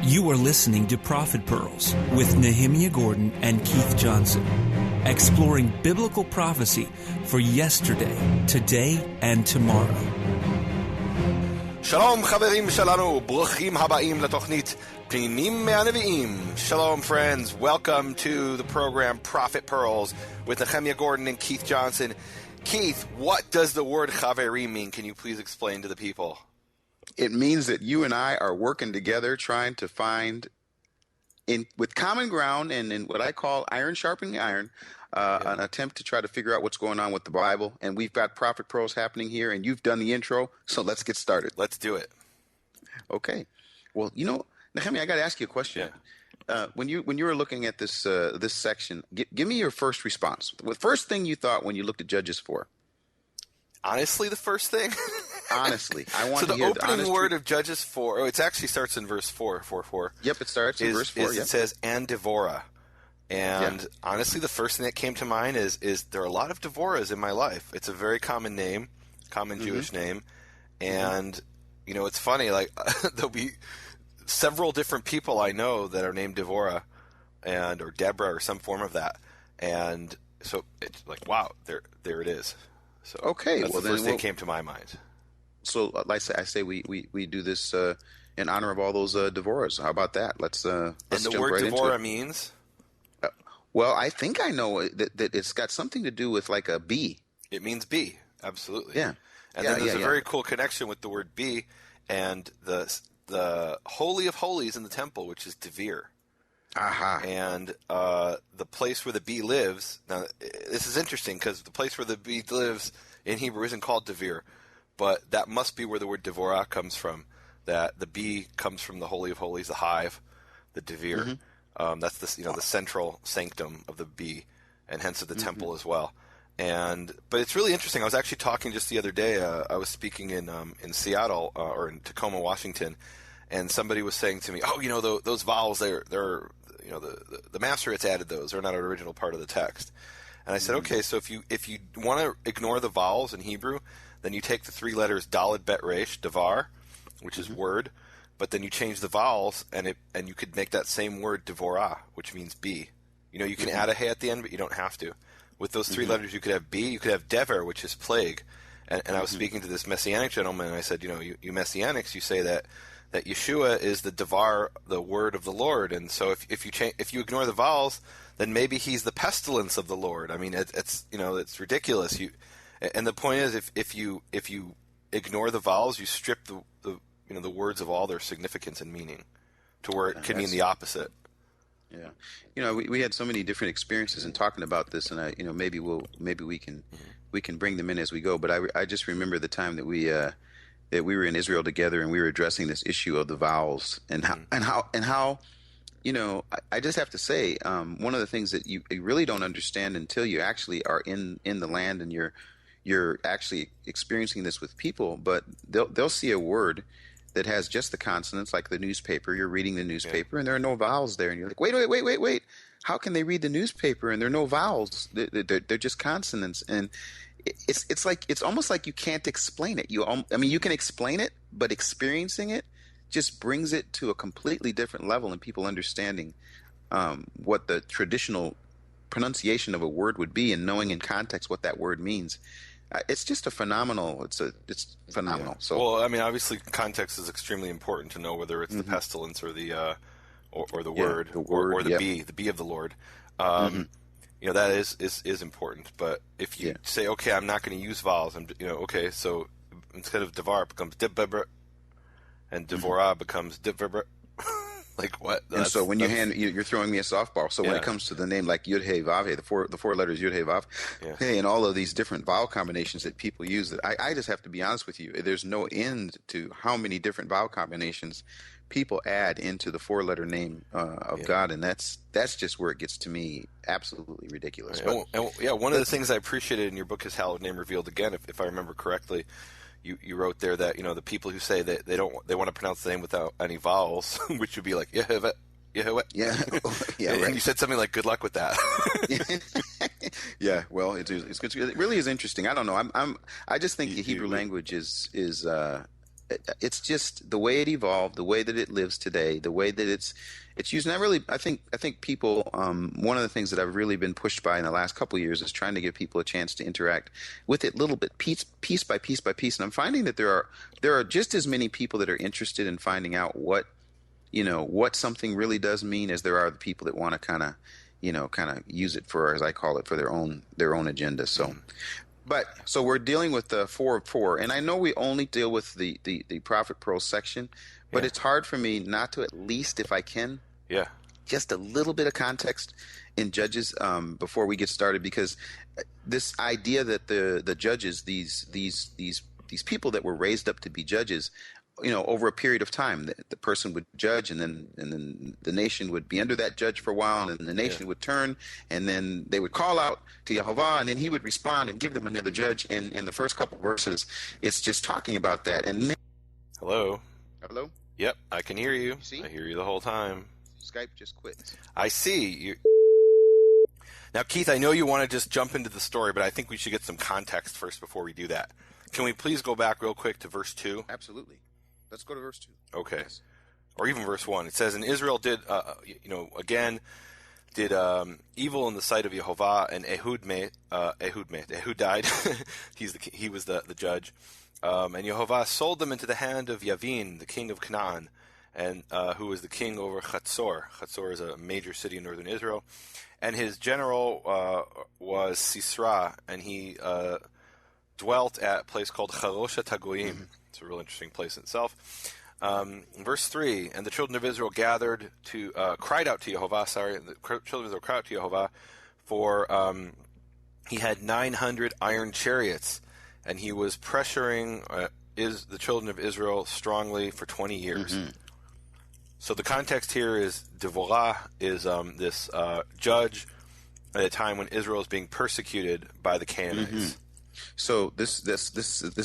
You are listening to Prophet Pearls with Nehemia Gordon and Keith Johnson, exploring biblical prophecy for yesterday, today, and tomorrow. Shalom חברים שלנו, ברוכים הבאים לתוכנית פנינים מהנביאים. Shalom friends, welcome to the program Prophet Pearls with Nehemia Gordon and Keith Johnson. Keith, what does the word chaveri mean? Can you please explain to the people? It means that you and I are working together, trying to find, with common ground and in what I call iron sharpening iron, an attempt to try to figure out what's going on with the Bible. And we've got Prophet Pearls happening here, and you've done the intro, so let's get started. Let's do it. Okay. Well, Nehemia, I got to ask you a question. Yeah. When you were looking at this this section, give me your first response. The first thing you thought when you looked at Judges 4. Honestly, the first thing? Honestly, I want to hear the opening word of Judges 4. Oh, it actually starts in verse 4. Yep, it starts in verse 4. It says, and Devorah. And honestly, the first thing that came to mind is there are a lot of Devorahs in my life. It's a very common name, Jewish name. And, it's funny, like, there'll be several different people I know that are named Devorah or Deborah or some form of that. And so it's like, wow, there it is. So okay, that's the first thing that came to my mind. So, like I say, we do this in honor of all those Devorahs. How about that? Let's and the jump word right Devorah into it. means? Well, I think I know that it's got something to do with like a bee. It means bee, absolutely. Yeah. And then there's a very cool connection with the word bee and the Holy of Holies in the temple, which is Devir. Aha. And the place where the bee lives, now this is interesting because the place where the bee lives in Hebrew isn't called Devir, but that must be where the word Devorah comes from, that the bee comes from the Holy of Holies, the hive, the Devir. That's the central sanctum of the bee, and hence of the temple as well. But it's really interesting. I was actually talking just the other day. I was speaking in Seattle or in Tacoma, Washington, and somebody was saying to me, "Oh, those vowels, they're the Masoretes added those. They're not an original part of the text." And I said, "Okay, so if you want to ignore the vowels in Hebrew, then you take the three letters Daled Bet Resh, Devar, which is word." But then you change the vowels, and you could make that same word Devorah, which means bee. You can add a hey at the end, but you don't have to. With those three letters, you could have bee, you could have dever, which is plague. And I was speaking to this Messianic gentleman, and I said, you Messianics, you say that Yeshua is the Devar, the word of the Lord. And so if you ignore the vowels, then maybe he's the pestilence of the Lord. I mean, it's ridiculous. And the point is, if you ignore the vowels, you strip the words of all their significance and meaning to where it can mean the opposite. Yeah. We had so many different experiences in talking about this, and maybe we can bring them in as we go. But I just remember the time that we were in Israel together, and we were addressing this issue of the vowels and how I just have to say, one of the things that you really don't understand until you actually are in the land and you're actually experiencing this with people, but they'll see a word that has just the consonants, like the newspaper. You're reading the newspaper, and there are no vowels there. And you're like, wait. How can they read the newspaper and there are no vowels? They're just consonants. And it's almost like you can't explain it. You can explain it, but experiencing it just brings it to a completely different level, and people understanding what the traditional pronunciation of a word would be, and knowing in context what that word means. It's just a phenomenal. It's phenomenal. Yeah. So, well, I mean, obviously, context is extremely important to know whether it's the pestilence or the or the word, or the bee, the bee of the Lord. That is important. But if you say, okay, I'm not going to use vowels, okay, so instead of devar, it becomes dibber, and devorah becomes dibber. Like what? And so when you're throwing me a softball. So when it comes to the name like Yud Hey Vav Hey, the four letters Yud Hey Vav Hey, and all of these different vowel combinations that people use, that I just have to be honest with you, there's no end to how many different vowel combinations people add into the four-letter name of God, and that's just where it gets to me absolutely ridiculous. Right. One of the things I appreciated in your book is Hallowed Name Revealed Again, if I remember correctly. You wrote there that the people who say that they want to pronounce the name without any vowels, which would be like Yehovah. Yeah, and right. you said something like "Good luck with that." Yeah, well, it's good. It really is interesting. I don't know. I just think the Hebrew language is it's just the way it evolved, the way that it lives today, the way that it's used. And I think people, one of the things that I've really been pushed by in the last couple of years is trying to give people a chance to interact with it a little bit, piece by piece by piece. And I'm finding that there are just as many people that are interested in finding out what something really does mean as there are the people that want to kind of use it for, as I call it, for their own agenda. So. So we're dealing with the 4 of 4, and I know we only deal with the Prophet Pearl section, but it's hard for me not to, at least if I can, just a little bit of context in Judges before we get started, because this idea that the judges, these people that were raised up to be judges, over a period of time, the person would judge, and then the nation would be under that judge for a while, and then the nation would turn, and then they would call out to Yehovah, and then he would respond and give them another judge. And in the first couple of verses, it's just talking about that. And then, Hello? Yep, I can hear you. See? I hear you the whole time. Skype just quit. I see. Now, Keith, I know you want to just jump into the story, but I think we should get some context first before we do that. Can we please go back real quick to verse 2? Absolutely. Let's go to verse 2. Okay. Yes. Or even verse 1. It says, and Israel did, did evil in the sight of Yehovah, and Ehud died. He was the judge. And Yehovah sold them into the hand of Yavin, the king of Canaan, and who was the king over Chatzor. Chatzor is a major city in northern Israel. And his general was Sisra, and he dwelt at a place called Charoshet HaGoyim. Mm-hmm. It's a real interesting place in itself. Verse 3, and the children of Israel cried out to Yehovah, the children of Israel cried out to Yehovah, for he had 900 iron chariots, and he was pressuring the children of Israel strongly for 20 years. Mm-hmm. So the context here is Devorah is this judge at a time when Israel is being persecuted by the Canaanites. Mm-hmm. So this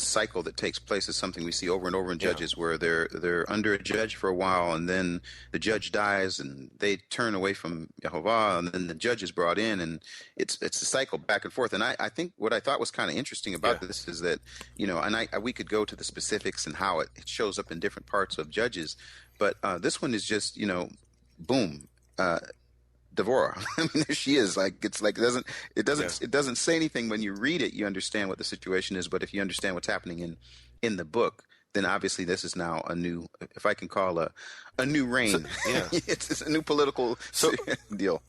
cycle that takes place is something we see over and over in Judges, where they're under a judge for a while, and then the judge dies, and they turn away from Yehovah, and then the judge is brought in, and it's a cycle back and forth. And I think what I thought was kind of interesting about this is that, and we could go to the specifics and how it shows up in different parts of Judges, but this one is just, boom. Devorah. I mean, there she is. It doesn't say anything when you read it. You understand what the situation is, but if you understand what's happening in the book, then obviously this is now a new, if I can call a new reign. So, it's a new political deal.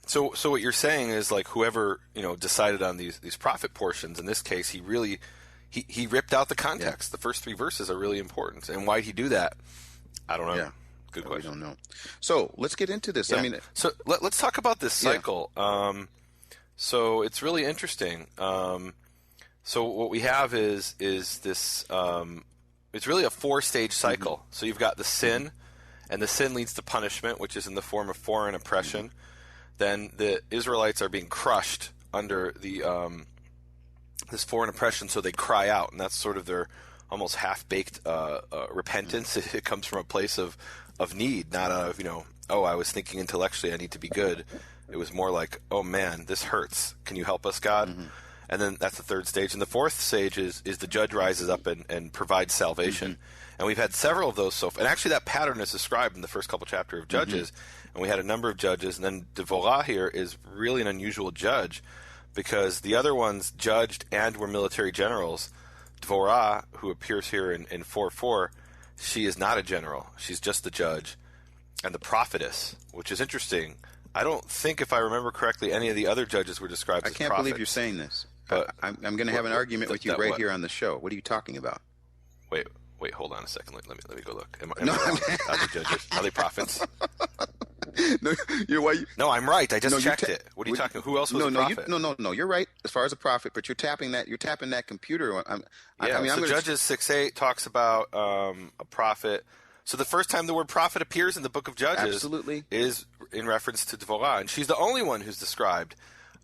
So what you're saying is, like, whoever decided on these prophet portions, in this case, he really he ripped out the context. The first 3 verses are really important, and why'd he do that? I don't know. Yeah. Good question. We don't know. So let's get into this. Yeah. I mean, so let's talk about this cycle. So it's really interesting. So what we have is this. It's really a 4-stage cycle. Mm-hmm. So you've got the sin, and the sin leads to punishment, which is in the form of foreign oppression. Mm-hmm. Then the Israelites are being crushed under the this foreign oppression, so they cry out, and that's sort of their almost half-baked repentance. Mm-hmm. It comes from a place of need, not of, I was thinking intellectually I need to be good. It was more like, oh man, this hurts. Can you help us, God? Mm-hmm. And then that's the 3rd stage. And the 4th stage is the judge rises up and provides salvation. Mm-hmm. And we've had several of those so far. And actually that pattern is described in the first couple chapters of Judges. Mm-hmm. And we had a number of judges. And then Devorah here is really an unusual judge, because the other ones judged and were military generals. Devorah, who appears here in 4:4, she is not a general. She's just the judge. And the prophetess, which is interesting. I don't think, if I remember correctly, any of the other judges were described as prophets. I can't believe you're saying this. But I'm going to have an argument with you right here on the show. What are you talking about? Wait, hold on a second. Let me go look. Am I wrong? Are they judges? Are they prophets? No, I'm right. I just checked it. What are you talking? Who else was a prophet? No. You're right as far as a prophet, but you're tapping that computer. Judges 6:8 talks about a prophet. So the first time the word prophet appears in the book of Judges is in reference to Devorah, and she's the only one who's described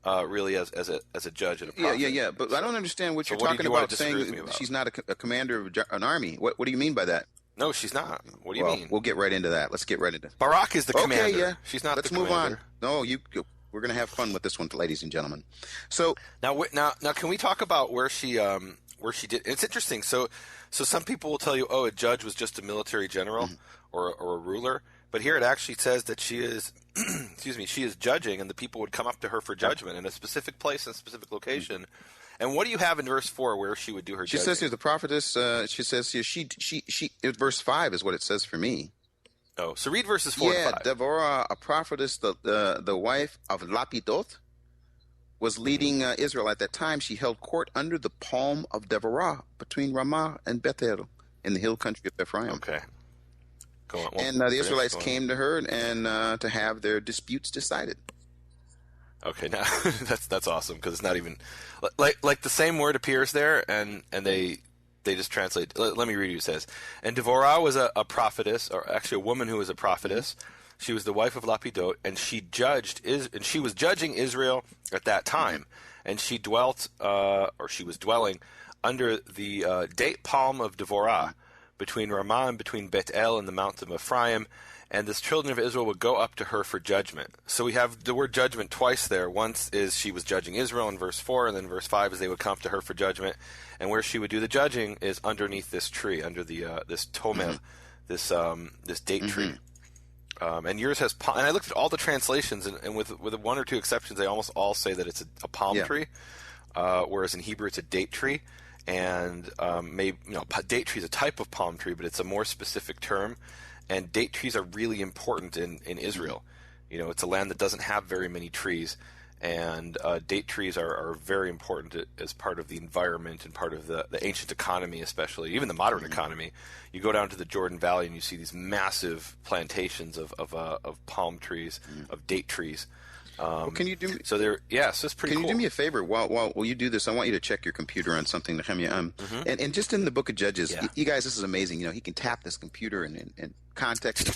really as a judge and a prophet. Yeah. But I don't understand what you're talking about saying she's not a commander of an army. What do you mean by that? No, she's not. What do you mean? We'll get right into that. Let's get right into it. Barak is the commander. Okay, yeah. She's not Let's the commander. No, move on. No, we're going to have fun with this one, ladies and gentlemen. So now can we talk about where where she did. It's interesting. So some people will tell you, oh, a judge was just a military general or a ruler. But here it actually says that she is, she is judging, and the people would come up to her for judgment in a specific place, in a specific location. And what do you have in verse 4 where she would do her judging? She says here, the prophetess, she says here, verse 5 is what it says for me. Oh, so read verses 4 and 5. Yeah, Deborah, a prophetess, the wife of Lapidoth, was leading Israel. At that time, she held court under the palm of Deborah between Ramah and Bethel in the hill country of Ephraim. Okay. Go on. And the Israelites came to her and to have their disputes decided. Okay, now that's awesome, because it's not even like the same word appears there, and they just translate. Let me read what it says. And Devorah was a prophetess, or actually a woman who was a prophetess. She was the wife of Lapidot, and she was judging Israel at that time, and she was dwelling under the date palm of Devorah, between Ramah and between Bethel and the mountain of Ephraim, and the children of Israel would go up to her for judgment. So we have the word judgment twice there. Once is she was judging Israel in verse 4, and then verse 5 is they would come to her for judgment. And where she would do the judging is underneath this tree, under the this tomel, this date tree. And yours has palm. And I looked at all the translations, and with one or two exceptions, they almost all say that it's a palm tree, whereas in Hebrew it's a date tree. And date tree is a type of palm tree, but it's a more specific term. And date trees are really important in Israel. It's a land that doesn't have very many trees, and date trees are very important as part of the environment and part of the ancient economy, especially even the modern economy. You go down to the Jordan Valley and you see these massive plantations of palm trees, of date trees. Can you do me? So it's pretty cool. Can you do me a favor while you do this? I want you to check your computer on something, Nehemia. And just in the book of Judges, you guys, this is amazing. He can tap this computer and context.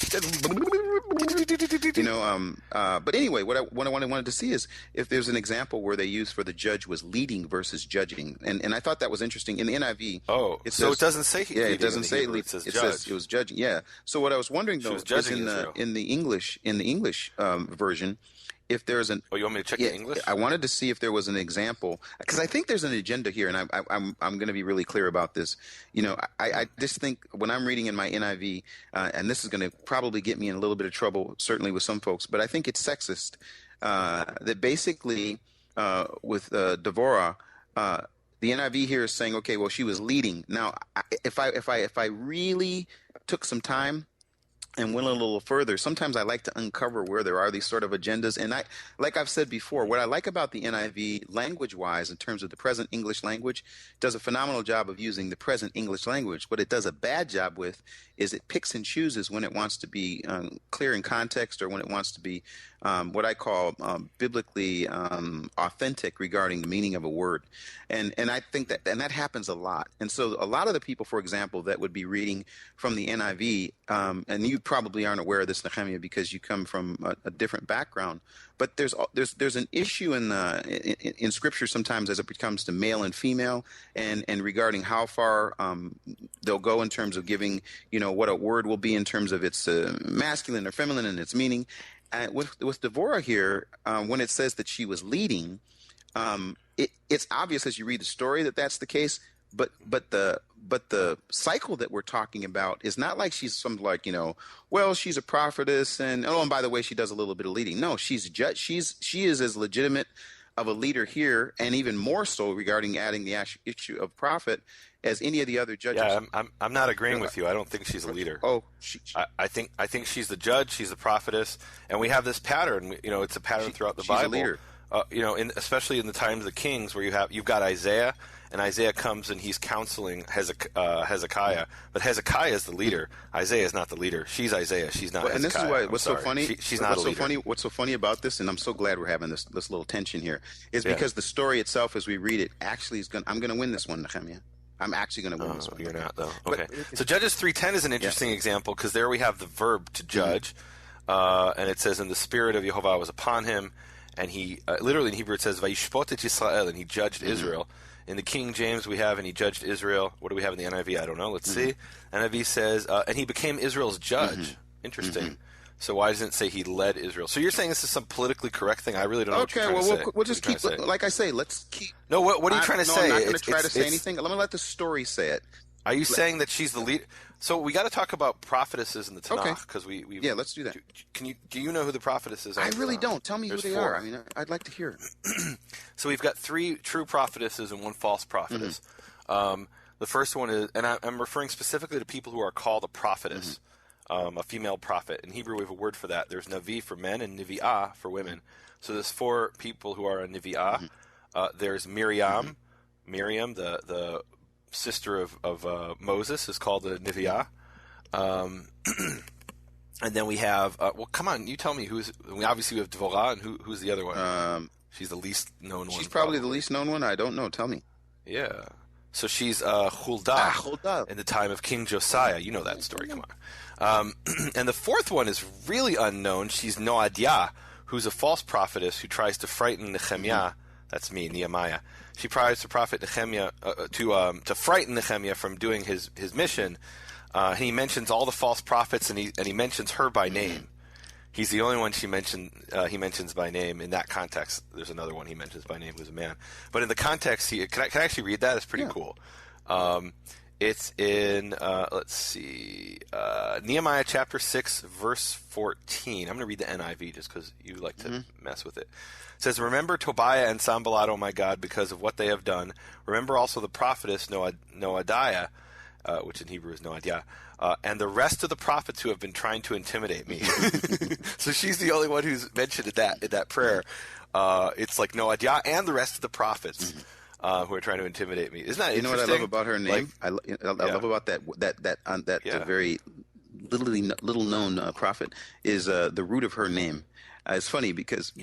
But anyway, what I wanted to see is if there's an example where they use for the judge was leading versus judging, and I thought that was interesting in the NIV. Oh, it doesn't say leading. Yeah, it doesn't say leading. It says it judge. says it was judging. Yeah. So what I was wondering though is in the English version. If there's an you want me to check the English? I wanted to see if there was an example, because I think there's an agenda here, and I'm going to be really clear about this. I just think when I'm reading in my NIV, and this is going to probably get me in a little bit of trouble, certainly with some folks, but I think it's sexist. That basically with Devorah, the NIV here is saying, okay, well, she was leading. Now, if I really took some time and went a little further, sometimes I like to uncover where there are these sort of agendas. And like I've said before, what I like about the NIV language-wise in terms of the present English language, does a phenomenal job of using the present English language. What it does a bad job with is it picks and chooses when it wants to be clear in context, or when it wants to be what I call biblically authentic regarding the meaning of a word. And I think that happens a lot. And so a lot of the people, for example, that would be reading from the NIV, and you probably aren't aware of this, Nehemia, because you come from a different background. But there's an issue in Scripture sometimes as it comes to male and female, and regarding how far they'll go in terms of giving, what a word will be in terms of its masculine or feminine and its meaning. With Devorah here, when it says that she was leading, it's obvious as you read the story that that's the case. But the cycle that we're talking about is not like she's she's a prophetess and by the way, she does a little bit of leading. No, she is as legitimate of a leader here, and even more so regarding adding the issue of prophet as any of the other judges. Yeah, I'm not agreeing with you. I don't think she's a leader. Oh, I think she's the judge. She's the prophetess, and we have this pattern. It's a pattern throughout the Bible. She's a leader. Especially in the times of the kings, where you've got Isaiah, and Isaiah comes and he's counseling Hezekiah, but Hezekiah is the leader. Isaiah is not the leader. She's Isaiah. She's not. And Hezekiah. this is why what's so funny. She's not a leader. What's so funny about this, and I'm so glad we're having this little tension here, is because the story itself, as we read it, actually I'm going to win this one, Nehemia. I'm actually going to win this one. You're not, though. Okay. So Judges 3:10 is an interesting example, because there we have the verb to judge, and it says, "And the spirit of Yehovah was upon him." And he, literally in Hebrew it says, Vayishpot et Yisrael, and he judged Israel. In the King James we have, and he judged Israel. What do we have in the NIV? I don't know. Let's see. NIV says, and he became Israel's judge. Interesting. So why doesn't it say he led Israel? So you're saying this is some politically correct thing? I really don't know what you're trying to say. We'll just keep, like I say, let's keep. No, what are you trying to say? I'm not going to try to say anything. Let me let the story say it. Are you saying that she's the lead? So we got to talk about prophetesses in the Tanakh because we yeah, let's do that. Do you know who the prophetesses are? I really don't. Tell me who they are. I mean, I'd like to hear it. So we've got 3 true prophetesses and 1 false prophetess. The first one is, and I'm referring specifically to people who are called a prophetess, a female prophet. In Hebrew, we have a word for that. There's Navi for men and Nivi'ah for women. So there's 4 people who are a Nivi'ah. There's Miriam. Miriam, the sister of Moses, is called a Nivi'ah. And then we have, well, come on, you tell me obviously we have Devorah, and who's the other one? She's the least known one. She's probably the least known one. I don't know. Tell me. Yeah. So she's Huldah in the time of King Josiah. You know that story. Come on. And the 4th one is really unknown. She's Noadiah, who's a false prophetess who tries to frighten Nehemia. That's me, Nehemiah. She tries to prophet Nehemia to frighten Nehemia from doing his mission. He mentions all the false prophets, and he mentions her by name. He's the only one he mentions by name in that context. There's another one he mentions by name who's a man. But in the context, can I actually read that? It's pretty cool. It's in, let's see, Nehemiah chapter 6, verse 14. I'm going to read the NIV just because you like to mess with it. It says, "Remember Tobiah and Sanballat, O my God, because of what they have done. Remember also the prophetess Noadiah," which in Hebrew is Noadiah, "and the rest of the prophets who have been trying to intimidate me." So she's the only one who's mentioned in that prayer. It's like Noadiah and the rest of the prophets who are trying to intimidate me. Isn't that interesting? You know what I love about her name? I love about that very little known prophet is the root of her name. It's funny because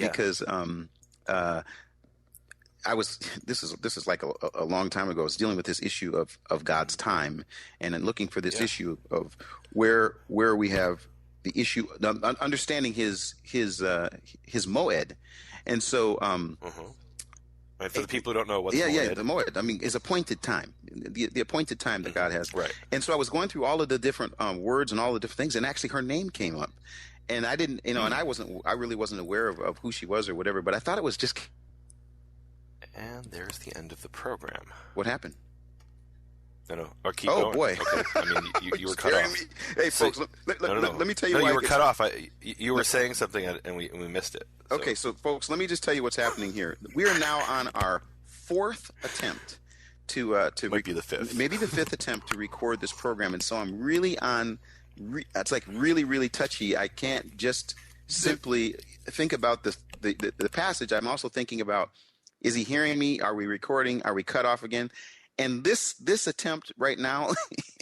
I was this is like a long time ago. I was dealing with this issue of God's time, and then looking for this issue of where we have the issue, understanding his moed, and so Right, for the people who don't know what's the moed. I mean, is appointed time, the appointed time that God has. Right. And so I was going through all of the different words and all the different things, and actually her name came up, and I didn't, and I really wasn't aware of who she was or whatever, but I thought it was just. And there's the end of the program. What happened? No. Or keep going. Oh, boy. Okay. I mean, you were cut off. Me. Hey, folks, let me tell you why. No, you were cut off. You were saying something, and we missed it. So. Okay, so, folks, let me just tell you what's happening here. We are now on our 4th attempt to might be the 5th. Maybe the 5th attempt to record this program, and so I'm really on. It's like really, really touchy. I can't just simply think about the passage. I'm also thinking about, is he hearing me? Are we recording? Are we cut off again? And this attempt right now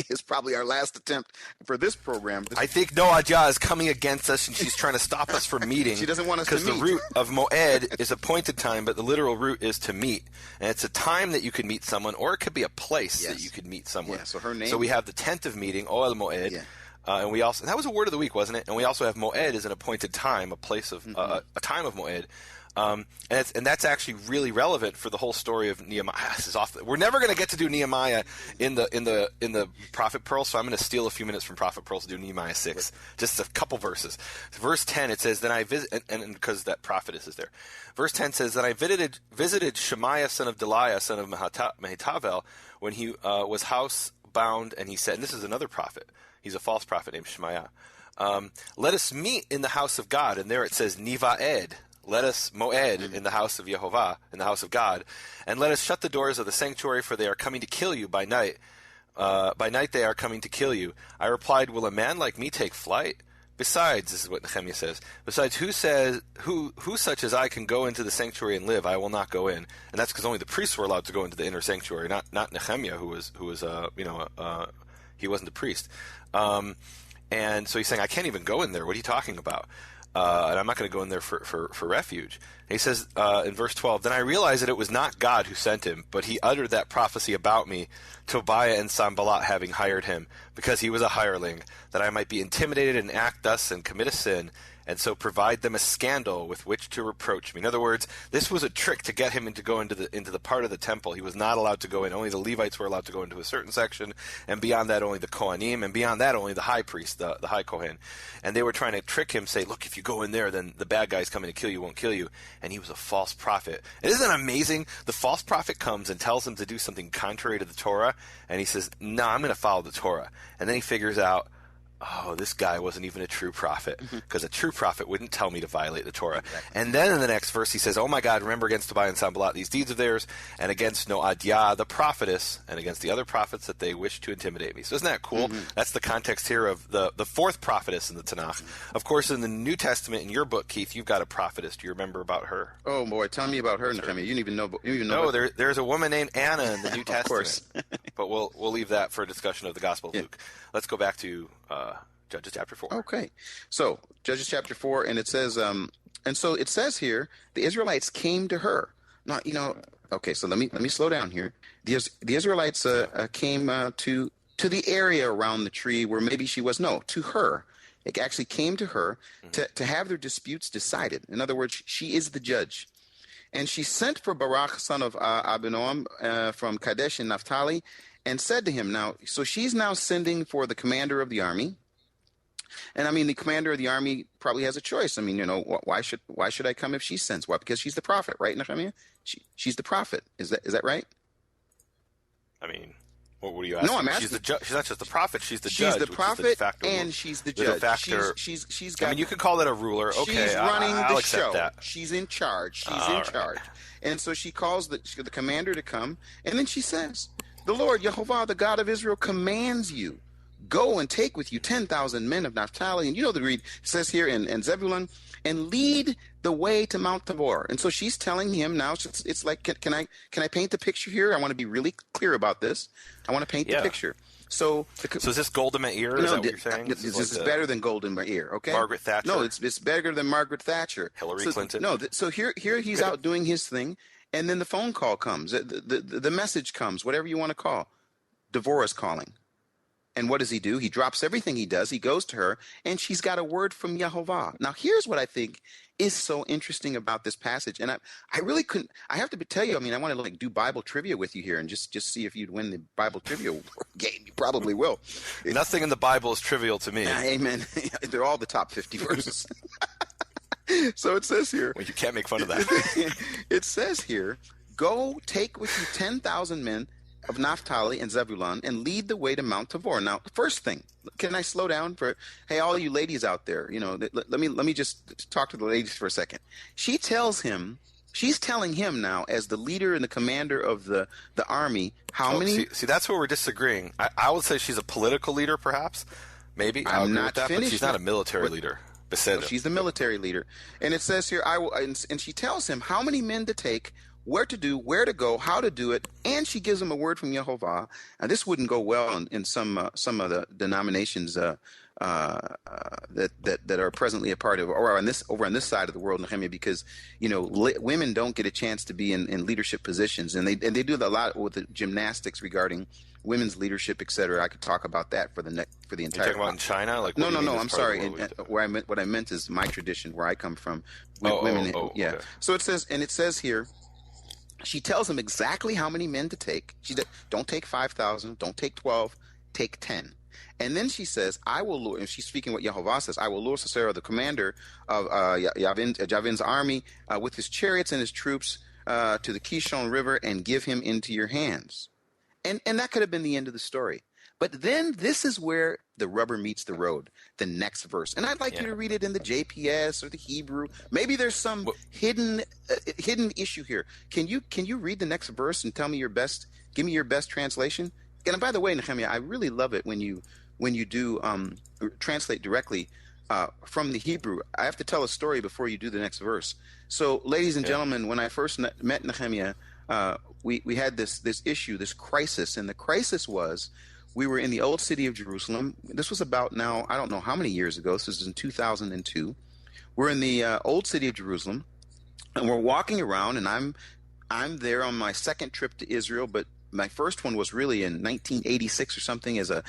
is probably our last attempt for this program. I think Noadiah is coming against us, and she's trying to stop us from meeting. She doesn't want us to meet. Because the root of moed is appointed time, but the literal root is to meet. And it's a time that you could meet someone, or it could be a place that you could meet someone. Yeah, so her name. So we have the tent of meeting, Oel Moed. Yeah. And we also, that was a word of the week, wasn't it? And we also have moed as an appointed time, a place of a time of moed. And that's actually really relevant for the whole story of Nehemiah. This is off. We're never going to get to do Nehemiah in the Prophet Pearl, so I'm going to steal a few minutes from Prophet Pearl to do Nehemiah 6, just a couple verses. Verse 10, it says, "Then I visited," and because that prophetess is there. Verse 10 says, "Then I visited Shemaiah son of Deliah son of Mehitavel when he was housebound, and he said," and this is another prophet. He's a false prophet named Shemaiah. "Let us meet in the house of God," and there it says Nivaed. Let us moed in the house of Yehovah, in the house of God, and let us shut the doors of the sanctuary, for they are coming to kill you by night. By night they are coming to kill you. I replied, will a man like me take flight? Besides, this is what Nehemia says, besides, who such as I can go into the sanctuary and live? I will not go in. And that's because only the priests were allowed to go into the inner sanctuary, not Nehemia, who was he wasn't a priest. And so he's saying, I can't even go in there. What are you talking about? And I'm not going to go in there for refuge. And He says in verse 12, "Then I realized that it was not God who sent him, but he uttered that prophecy about me, Tobiah and Sanballat having hired him, because he was a hireling, that I might be intimidated and act thus and commit a sin, and so provide them a scandal with which to reproach me." In other words, this was a trick to get him to go into the part of the temple. He was not allowed to go in. Only the Levites were allowed to go into a certain section, and beyond that only the Kohanim, and beyond that only the high priest, the high Kohen. And they were trying to trick him, say, "Look, if you go in there, then the bad guys coming to kill you won't kill you." And he was a false prophet. And isn't that amazing? The false prophet comes and tells him to do something contrary to the Torah, and he says, "No, I'm going to follow the Torah." And then he figures out, oh, this guy wasn't even a true prophet, because a true prophet wouldn't tell me to violate the Torah. Exactly. And then in the next verse he says, "Oh my God, remember against Tobiah and Sanballat these deeds of theirs, and against Noadiah the prophetess, and against the other prophets that they wish to intimidate me." So isn't that cool? That's the context here of the fourth prophetess in the Tanakh. Of course, in the New Testament, in your book, Keith, you've got a prophetess. Do you remember about her? Oh boy, tell me about her, Nehemia. You don't even know. No, there's a woman named Anna in the New Testament. Of course. But we'll leave that for a discussion of the Gospel of Luke. Let's go back to Judges chapter 4. Okay. So, Judges chapter 4, and it says, and so it says here, the Israelites came to her. Now, okay, so let me slow down here. The Israelites came to the area around the tree where maybe she was. No, to her. It actually came to her to have their disputes decided. In other words, she is the judge. And she sent for Barak, son of Abinoam, from Kadesh in Naphtali, and said to him, now, so she's now sending for the commander of the army. And I mean, the commander of the army probably has a choice. I mean, why should I come if she sends? Why? Because she's the prophet, right, Nehemia? She's the prophet. Is that right? I mean, what were you asking? No, I'm asking. She's not just the prophet. She's the judge. She's the prophet, and she's the judge. She's got. I mean, you could call that a ruler. Okay, she's running I'll the accept show. that. She's in charge. She's in charge. And so she calls the commander to come, and then she says, "The Lord Yehovah, the God of Israel, commands you. Go and take with you 10,000 men of Naphtali." And the read says here in Zebulun, "and lead the way to Mount Tabor." And so she's telling him now, it's like, can I paint the picture here? I want to be really clear about this. I want to paint the picture. So is this gold in my ear? Is that what you're saying? This is better than gold in my ear, okay? Margaret Thatcher? No, it's better than Margaret Thatcher. Hillary Clinton? No, so here he's out doing his thing, and then the phone call comes. The message comes, whatever you want to call. Devorah's calling. And what does he do? He drops everything he does. He goes to her, and she's got a word from Yehovah. Now, here's what I think is so interesting about this passage. And I really couldn't – I have to tell you, I mean, I want to do Bible trivia with you here and just see if you'd win the Bible trivia game. You probably will. Nothing in the Bible is trivial to me. Amen. They're all the top 50 verses. So it says here – well, you can't make fun of that. It says here, "Go take with you 10,000 men of Naphtali and Zebulun, and lead the way to Mount Tabor." Now, first thing, can I slow down for, hey, all you ladies out there, let me just talk to the ladies for a second. She's telling him now, as the leader and the commander of the army, how many... See, that's where we're disagreeing. I would say she's a political leader, perhaps. Maybe. I'm not that, finished. But she's not a military leader. No, she's the military leader. And it says here, and she tells him how many men to take, where to do, where to go, how to do it, and she gives him a word from Yehovah. And this wouldn't go well in some of the denominations that are presently a part of, or over on this side of the world, Nehemia, because women don't get a chance to be in leadership positions, and they do a lot with the gymnastics regarding women's leadership, etc. I could talk about that for the entire. You're talking about in China, no. I'm sorry. What I meant is my tradition, where I come from. Women, yeah. Okay. So it says here. She tells him exactly how many men to take. Don't take 5,000, don't take 12, take 10. And then she says, "I will lure," and she's speaking what Yehovah says, "I will lure Sisera, the commander of Yavin's army, with his chariots and his troops to the Kishon River, and give him into your hands." And that could have been the end of the story. But then this is where the rubber meets the road, the next verse. And I'd like you to read it in the JPS or the Hebrew. Maybe there's some hidden issue here. Can you read the next verse and give me your best translation? And by the way, Nehemia, I really love it when you do translate directly from the Hebrew. I have to tell a story before you do the next verse. So, ladies and gentlemen, when I first met Nehemia, we had this issue, this crisis, and the crisis was, we were in the old city of Jerusalem. This was about now, I don't know how many years ago. This was in 2002. We're in the old city of Jerusalem, And we're walking around, and I'm there on my second trip to Israel, but my first one was really in 1986 or something as a,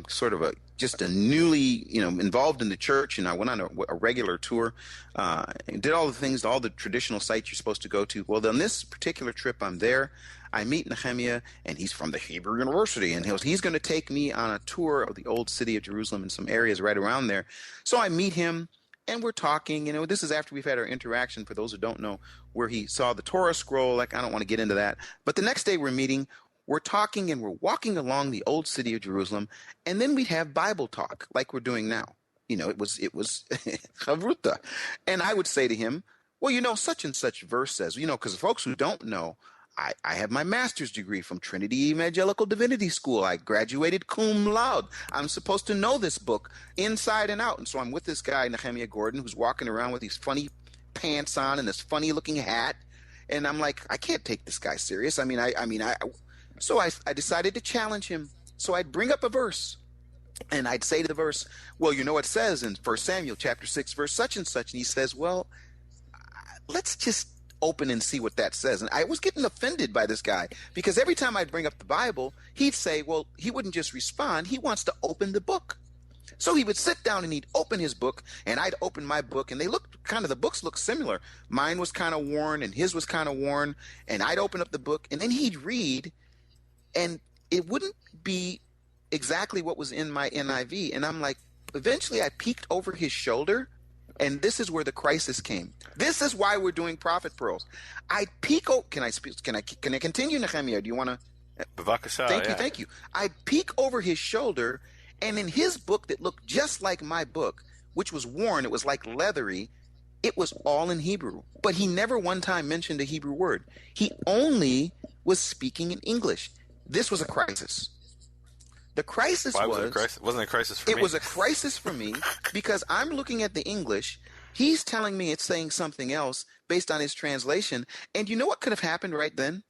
sort of just a newly, involved in the church. And I went on a regular tour, and did all the things, all the traditional sites you're supposed to go to. Well, on this particular trip, I'm there. I meet Nehemia, and he's from the Hebrew University, and he's going to take me on a tour of the old city of Jerusalem and some areas right around there. So I meet him. And we're talking, this is after we've had our interaction, for those who don't know, where he saw the Torah scroll. Like, I don't want to get into that. But the next day we're meeting, we're talking, and we're walking along the old city of Jerusalem. And then we'd have Bible talk like we're doing now. It was Chavruta. And I would say to him, well, such and such verse says, because folks who don't know, I have my master's degree from Trinity Evangelical Divinity School. I graduated cum laude. I'm supposed to know this book inside and out. And so I'm with this guy, Nehemia Gordon, who's walking around with these funny pants on and this funny looking hat. And I'm like, I can't take this guy serious. So I decided to challenge him. So I'd bring up a verse and I'd say to the verse, well, it says in 1 Samuel chapter 6, verse such and such. And he says, well, let's just open and see what that says. And I was getting offended by this guy because every time I'd bring up the Bible, he'd say, well, he wouldn't just respond. He wants to open the book. So he would sit down and he'd open his book, and I'd open my book, and the books looked similar. Mine was kind of worn and his was kind of worn, and I'd open up the book, and then he'd read, and it wouldn't be exactly what was in my NIV. And I'm like, eventually I peeked over his shoulder. And this is where the crisis came. This is why we're doing Prophet Pearls. I peek. Can I speak? Can I continue, Nehemia? Do you want to? Thank you. I peek over his shoulder, and in his book that looked just like my book, which was worn, it was like leathery. It was all in Hebrew, but he never one time mentioned a Hebrew word. He only was speaking in English. This was a crisis. The crisis Why was it a crisis? Wasn't it a crisis for me? It was a crisis for me because I'm looking at the English. He's telling me it's saying something else based on his translation. And you know what could have happened right then?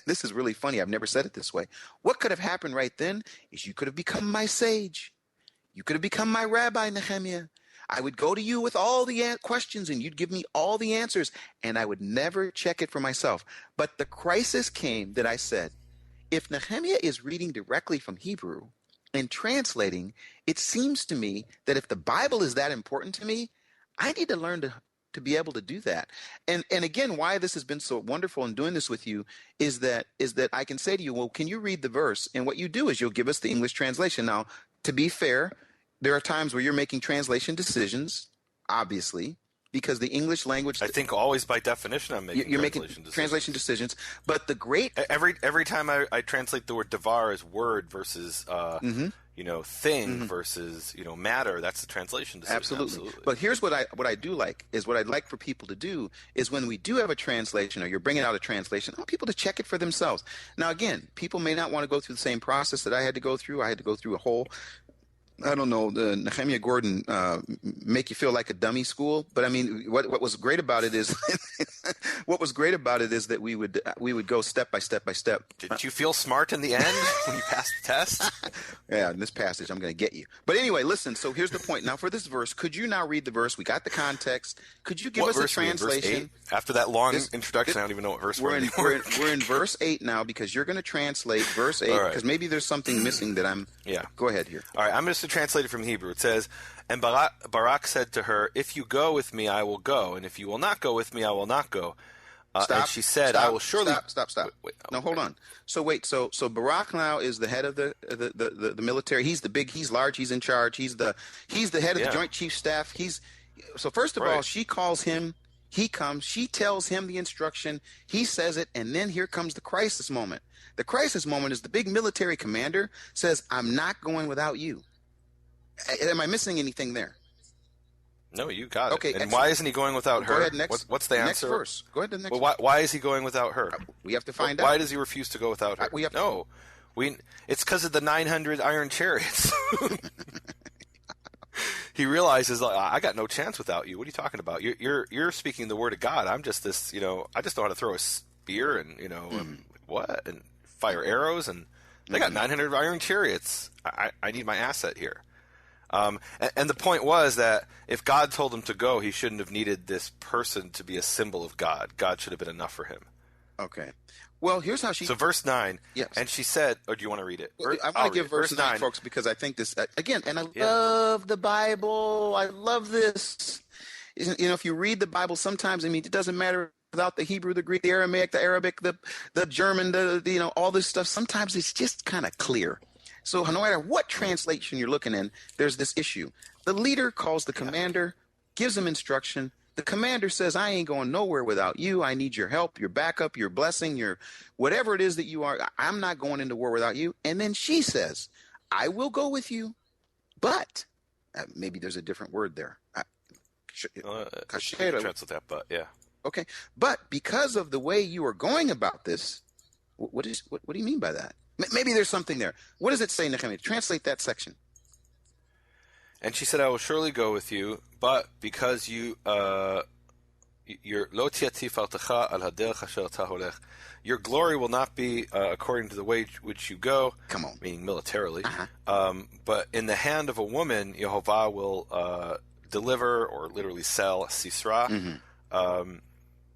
This is really funny. I've never said it this way. What could have happened right then is you could have become my sage. You could have become my rabbi, Nehemia. I would go to you with all the questions, and you'd give me all the answers, and I would never check it for myself. But the crisis came that I said, if Nehemia is reading directly from Hebrew and translating, it seems to me that if the Bible is that important to me, I need to learn to be able to do that. And again, why this has been so wonderful in doing this with you is that I can say to you, well, can you read the verse? And what you do is you'll give us the English translation. Now, to be fair, there are times where you're making translation decisions, obviously, because the English language. I think always by definition I'm making translation decisions. But the great every time I translate the word devar as word versus thing versus matter, that's the translation decision. Absolutely. But here's what I do like is what I'd like for people to do is when we do have a translation or you're bringing out a translation, I want people to check it for themselves. Now again, people may not want to go through the same process that I had to go through. I had to go through a whole. I don't know, the Nehemia Gordon make you feel like a dummy school, but I mean, what was great about it is that we would go step by step by step. Did you feel smart in the end when you passed the test? Yeah, in this passage, I'm going to get you. But anyway, listen. So here's the point. Now, for this verse, could you now read the verse? We got the context. Could you give us a translation? After that long introduction, I don't even know what verse we're in. We're in verse 8 now because you're going to translate verse 8 because maybe there's something missing that I'm. Yeah. Go ahead here. All right, I'm just translated from Hebrew. It says, and Barak said to her, if you go with me, I will go, and if you will not go with me, I will not go. And she said, I will surely... Stop. Wait, no, hold on. So Barak now is the head of the military. He's large, he's in charge. He's the head of the Joint Chiefs Staff. So first of all, she calls him, he comes, she tells him the instruction, he says it, and then here comes the crisis moment. The crisis moment is the big military commander says, I'm not going without you. Am I missing anything there? No, you got it. Okay, and why isn't he going without her? Go ahead, next. What's the next answer? Verse. Go ahead to the next. Well, why is he going without her? We have to find out. Why does he refuse to go without her? It's because of the 900 iron chariots. He realizes, I got no chance without you. What are you talking about? You're speaking the word of God. I'm just this. I just know how to throw a spear and and fire arrows, and they got 900 iron chariots. I need my asset here. And the point was that if God told him to go, he shouldn't have needed this person to be a symbol of God. God should have been enough for him. Okay. Well, here's how she. So verse 9. Yes. And she said, or do you want to read it? I want to give verse 9, folks, because I think this, again, and I love the Bible. I love this. If you read the Bible, sometimes, it doesn't matter without the Hebrew, the Greek, the Aramaic, the Arabic, the German, all this stuff. Sometimes it's just kind of clear. So no matter what translation you're looking in, there's this issue. The leader calls the commander, gives him instruction. The commander says, I ain't going nowhere without you. I need your help, your backup, your blessing, your whatever it is that you are. I'm not going into war without you. And then she says, I will go with you, but maybe there's a different word there. Translate that, but yeah. Okay, but because of the way you are going about this, what do you mean by that? Maybe there's something there. What does it say, Nehemia? Translate that section. And she said, I will surely go with you, but because your glory will not be according to the way which you go. Come on. Meaning militarily. But in the hand of a woman, Yehovah will deliver, or literally sell, Sisra.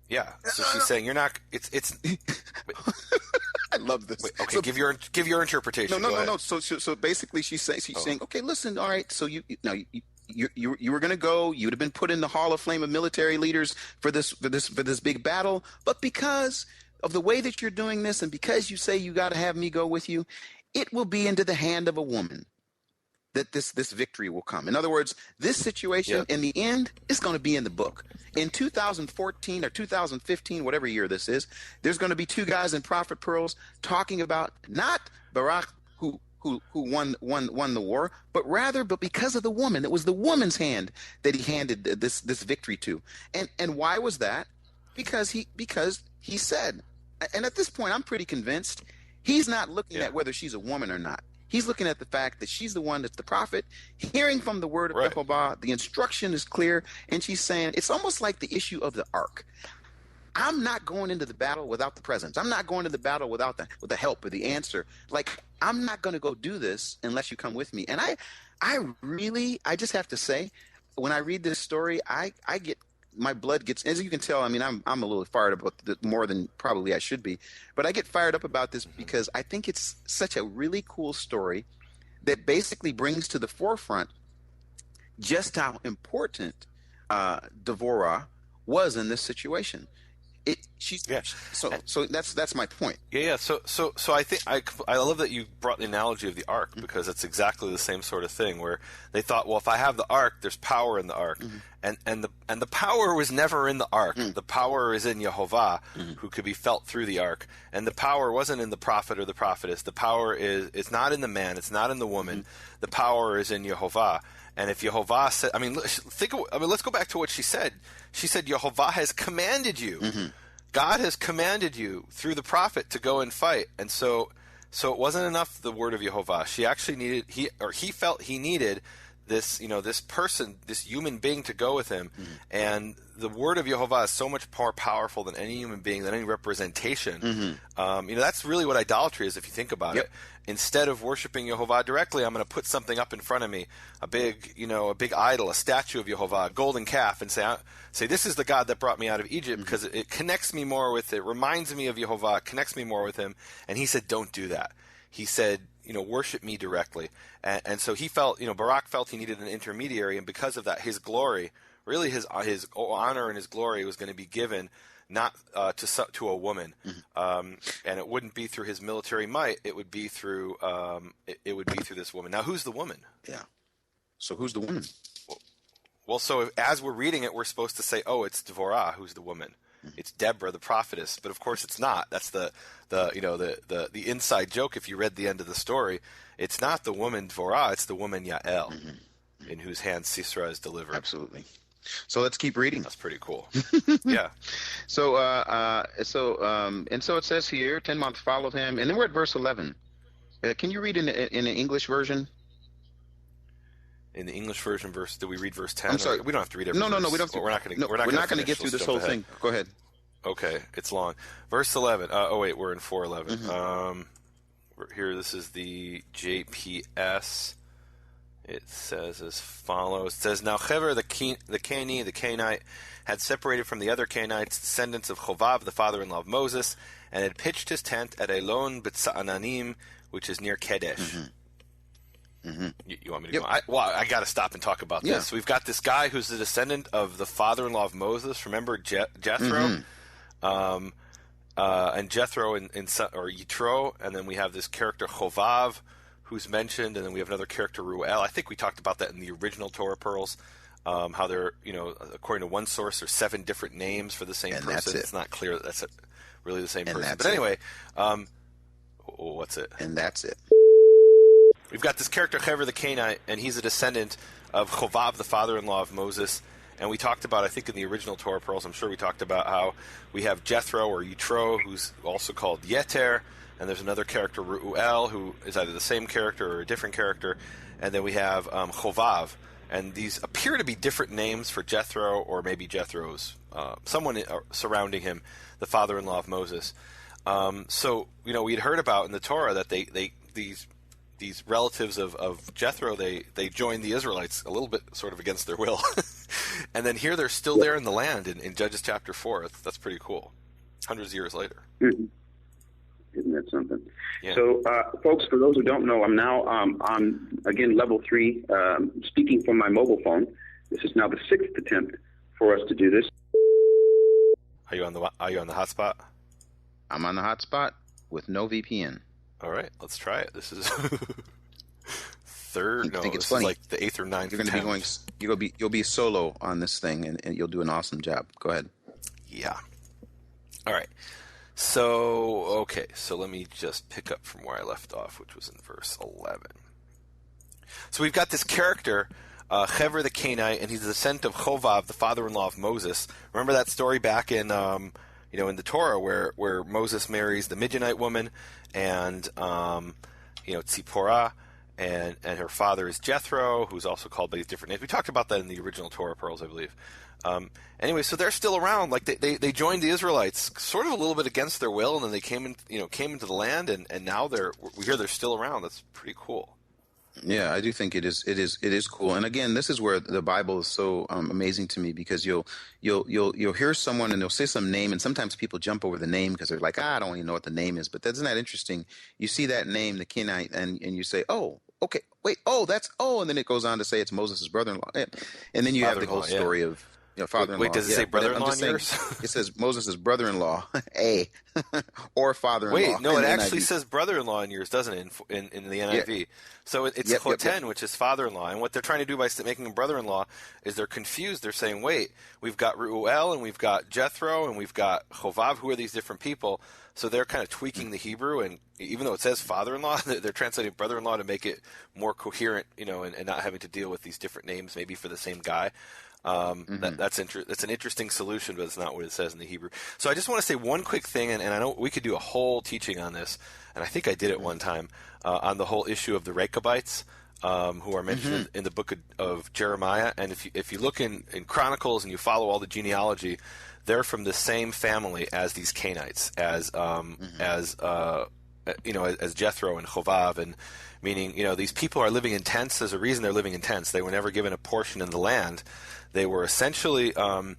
Yeah. So she's saying you're not. It's. I love this. Wait, okay, so, give your interpretation. No. So basically, she's saying, okay, listen, all right. So you were going to go. You'd have been put in the Hall of Fame of military leaders for this big battle. But because of the way that you're doing this, and because you say you got to have me go with you, it will be into the hand of a woman that this victory will come. In other words, this situation in the end is going to be in the book. In 2014 or 2015, whatever year this is, there's going to be two guys in Prophet Pearls talking about not Barak who won the war, but because of the woman. It was the woman's hand that he handed this victory to. And why was that? Because he said, and at this point I'm pretty convinced he's not looking at whether she's a woman or not. He's looking at the fact that she's the one that's the prophet, hearing from the word of Jehovah. The instruction is clear, and she's saying it's almost like the issue of the ark. I'm not going into the battle without the presence. I'm not going to the battle without the help or the answer. Like, I'm not going to go do this unless you come with me. And I just have to say, when I read this story, my blood gets, as you can tell, I'm a little fired up about more than probably I should be, but I get fired up about this because I think it's such a really cool story that basically brings to the forefront just how important Devorah was in this situation. So that's my point. Yeah. So I think I love that you brought the analogy of the ark, because it's exactly the same sort of thing where they thought, well, if I have the ark, there's power in the ark, and the power was never in the ark. The power is in Yehovah, who could be felt through the ark, and the power wasn't in the prophet or the prophetess. The power it's not in the man, it's not in the woman. The power is in Yehovah. And if Yehovah said, let's go back to what she said. She said, Yehovah has commanded you. God has commanded you through the prophet to go and fight. And so it wasn't enough the word of Yehovah. She actually he felt he needed this, this person, this human being to go with him. And the word of Yehovah is so much more powerful than any human being, than any representation. That's really what idolatry is, if you think about it. Instead of worshiping Yehovah directly, I'm going to put something up in front of me, a big idol, a statue of Yehovah, a golden calf, and say this is the God that brought me out of Egypt, because it connects me more with it, reminds me of Yehovah, it connects me more with him. And he said, don't do that. He said, worship me directly. And so he felt, Barak felt he needed an intermediary, and because of that, his glory, really his honor and his glory was going to be given not to a woman, and it wouldn't be through his military might. It would be through this woman. Now, who's the woman? Yeah. So who's the woman? Well, so as we're reading it, we're supposed to say, oh, it's Devorah who's the woman. It's Deborah, the prophetess, but of course it's not. That's the inside joke. If you read the end of the story, it's not the woman Devorah, it's the woman Yael, in whose hands Sisera is delivered. Absolutely. So let's keep reading. That's pretty cool. Yeah. So it says here, 10 months followed him, and then we're at verse 11. Can you read in an English version? In the English version, did we read verse 10? I'm sorry. We don't have to read every verse. No, we don't have to. We're not going to get through this whole thing. Go ahead. Okay, it's long. Verse 11. We're in 4:11. Here, this is the JPS. It says as follows. It says, Now Hever the Canaanite, had separated from the other Canaanites, descendants of Chovav, the father-in-law of Moses, and had pitched his tent at Elon B'Tza'ananim, which is near Kadesh. You want me to go? I got to stop and talk about this. We've got this guy who's the descendant of the father-in-law of Moses. Remember Jethro? And Jethro or Yitro, and then we have this character Chovav, who's mentioned, and then we have another character, Ruel. I think we talked about that in the original Torah Pearls, how they're, according to one source, there's 7 different names for the same person. It's not clear that that's really the same person. But anyway, what's it? And that's it. We've got this character, Hever the Canaanite, and he's a descendant of Chovav, the father-in-law of Moses. And we talked about, I think in the original Torah Pearls, I'm sure we talked about how we have Jethro or Yitro, who's also called Yeter, and there's another character, Ruel, who is either the same character or a different character, and then we have Chovav, and these appear to be different names for Jethro, or maybe Jethro's someone surrounding him, the father-in-law of Moses. So we'd heard about in the Torah that these relatives of Jethro, they joined the Israelites a little bit sort of against their will. And then here they're still there in the land in Judges chapter 4. That's pretty cool. Hundreds of years later. Mm-hmm. Isn't that something? Yeah. So, folks, for those who don't know, I'm now on, again, level 3, speaking from my mobile phone. This is now the 6th attempt for us to do this. Are you on the hotspot? I'm on the hotspot with no VPN. All right, let's try it. This is third. I think it's this funny. is like the 8th or 9th. You're going to be you'll be solo on this thing, and you'll do an awesome job. Go ahead. Yeah. All right. So let me just pick up from where I left off, which was in verse 11. So we've got this character, Hever the Canaanite, and he's the descendant of Chovav, the father-in-law of Moses. Remember that story back in in the Torah where Moses marries the Midianite woman, and Tzipporah, and her father is Jethro, who's also called by these different names. We talked about that in the original Torah Pearls, I believe. Anyway, so they're still around. Like they joined the Israelites sort of a little bit against their will, and then they came into the land, and now we hear they're still around. That's pretty cool. Yeah, I do think it is cool. And again, this is where the Bible is so amazing to me, because you'll hear someone and they'll say some name, and sometimes people jump over the name because they're like, I don't even know what the name is. But isn't that interesting? You see that name, the Kenite, and you say, oh, okay, wait, and then it goes on to say it's Moses' brother-in-law, and then you have the whole story of father-in-law. Wait, does it say brother-in-law in yours? It says Moses' brother-in-law, or father-in-law. Wait, no, it actually says brother-in-law in yours, doesn't it, in the NIV? Yeah. So it's Choten, which is father-in-law. And what they're trying to do by making him brother-in-law is they're confused. They're saying, wait, we've got Ruel, and we've got Jethro, and we've got Chovav. Who are these different people? So they're kind of tweaking the Hebrew, and even though it says father-in-law, they're translating brother-in-law to make it more coherent, and not having to deal with these different names maybe for the same guy. That's an interesting solution, but it's not what it says in the Hebrew. So I just want to say one quick thing, and I know we could do a whole teaching on this, and I think I did it one time, on the whole issue of the Rechabites, who are mentioned in the book of Jeremiah. And if you look in Chronicles and you follow all the genealogy, they're from the same family as these Canaanites, as Jethro and Chovav, and meaning, these people are living in tents. There's a reason they're living in tents. They were never given a portion in the land. They were essentially, what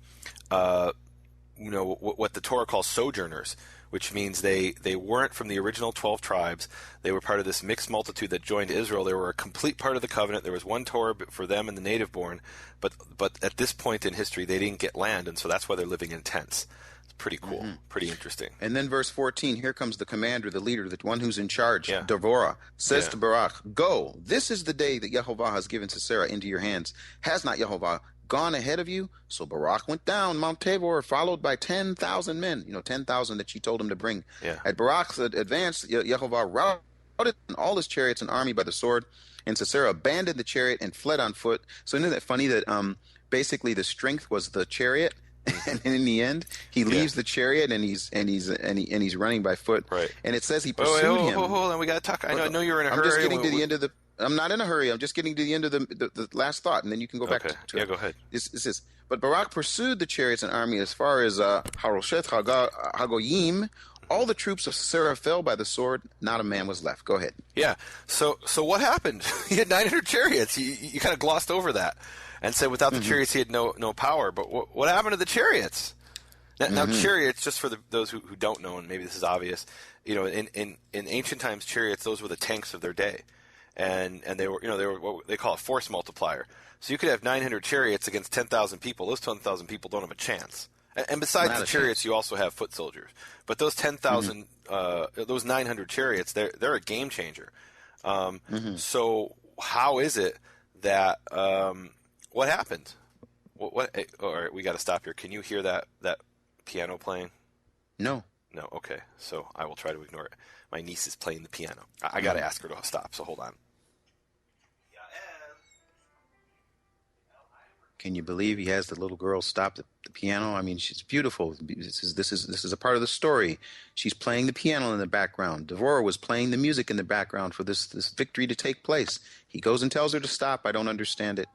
the Torah calls sojourners, which means they weren't from the original 12 tribes. They were part of this mixed multitude that joined Israel. They were a complete part of the covenant. There was one Torah for them and the native born, but at this point in history, they didn't get land, and so that's why they're living in tents. It's pretty cool, pretty interesting. And then verse 14, here comes the commander, the leader, the one who's in charge, Devorah, says to Barak, go, this is the day that Yehovah has given Sisera into your hands. Has not Yehovah gone ahead of you? So Barak went down Mount Tabor, followed by 10,000 men, 10,000 that she told him to bring. Yeah. At Barak's advance, Yehovah routed all his chariots and army by the sword, and Sisera abandoned the chariot and fled on foot. So isn't that funny that basically the strength was the chariot, and in the end he leaves the chariot and he's running by foot. Right. And it says he pursued him. Hold on, we got to talk. I know you're in a hurry. I'm just getting to the end of the. I'm not in a hurry. I'm just getting to the end of the last thought, and then you can go back to it. Yeah, go ahead. This is. But Barak pursued the chariots and army as far as Haroshet Hagoyim, all the troops of Sisera fell by the sword. Not a man was left. Go ahead. Yeah. So what happened? He had 900 chariots. You kind of glossed over that and said without the chariots he had no power. But what happened to the chariots? Now chariots, just for those who don't know, and maybe this is obvious, in ancient times, chariots, those were the tanks of their day, and they were what they call a force multiplier. So you could have 900 chariots against 10,000 people. Those 10,000 people don't have a chance. And besides the chariots, you also have foot soldiers. But those 10,000, those 900 chariots, they're a game changer. So how is it that what happened? What? All right, we got to stop here. Can you hear that piano playing? No. No. Okay. So I will try to ignore it. My niece is playing the piano. I got to ask her to stop. So hold on. Can you believe he has the little girl stop the piano? I mean, she's beautiful. This is a part of the story. She's playing the piano in the background. Devorah was playing the music in the background for this victory to take place. He goes and tells her to stop. I don't understand it.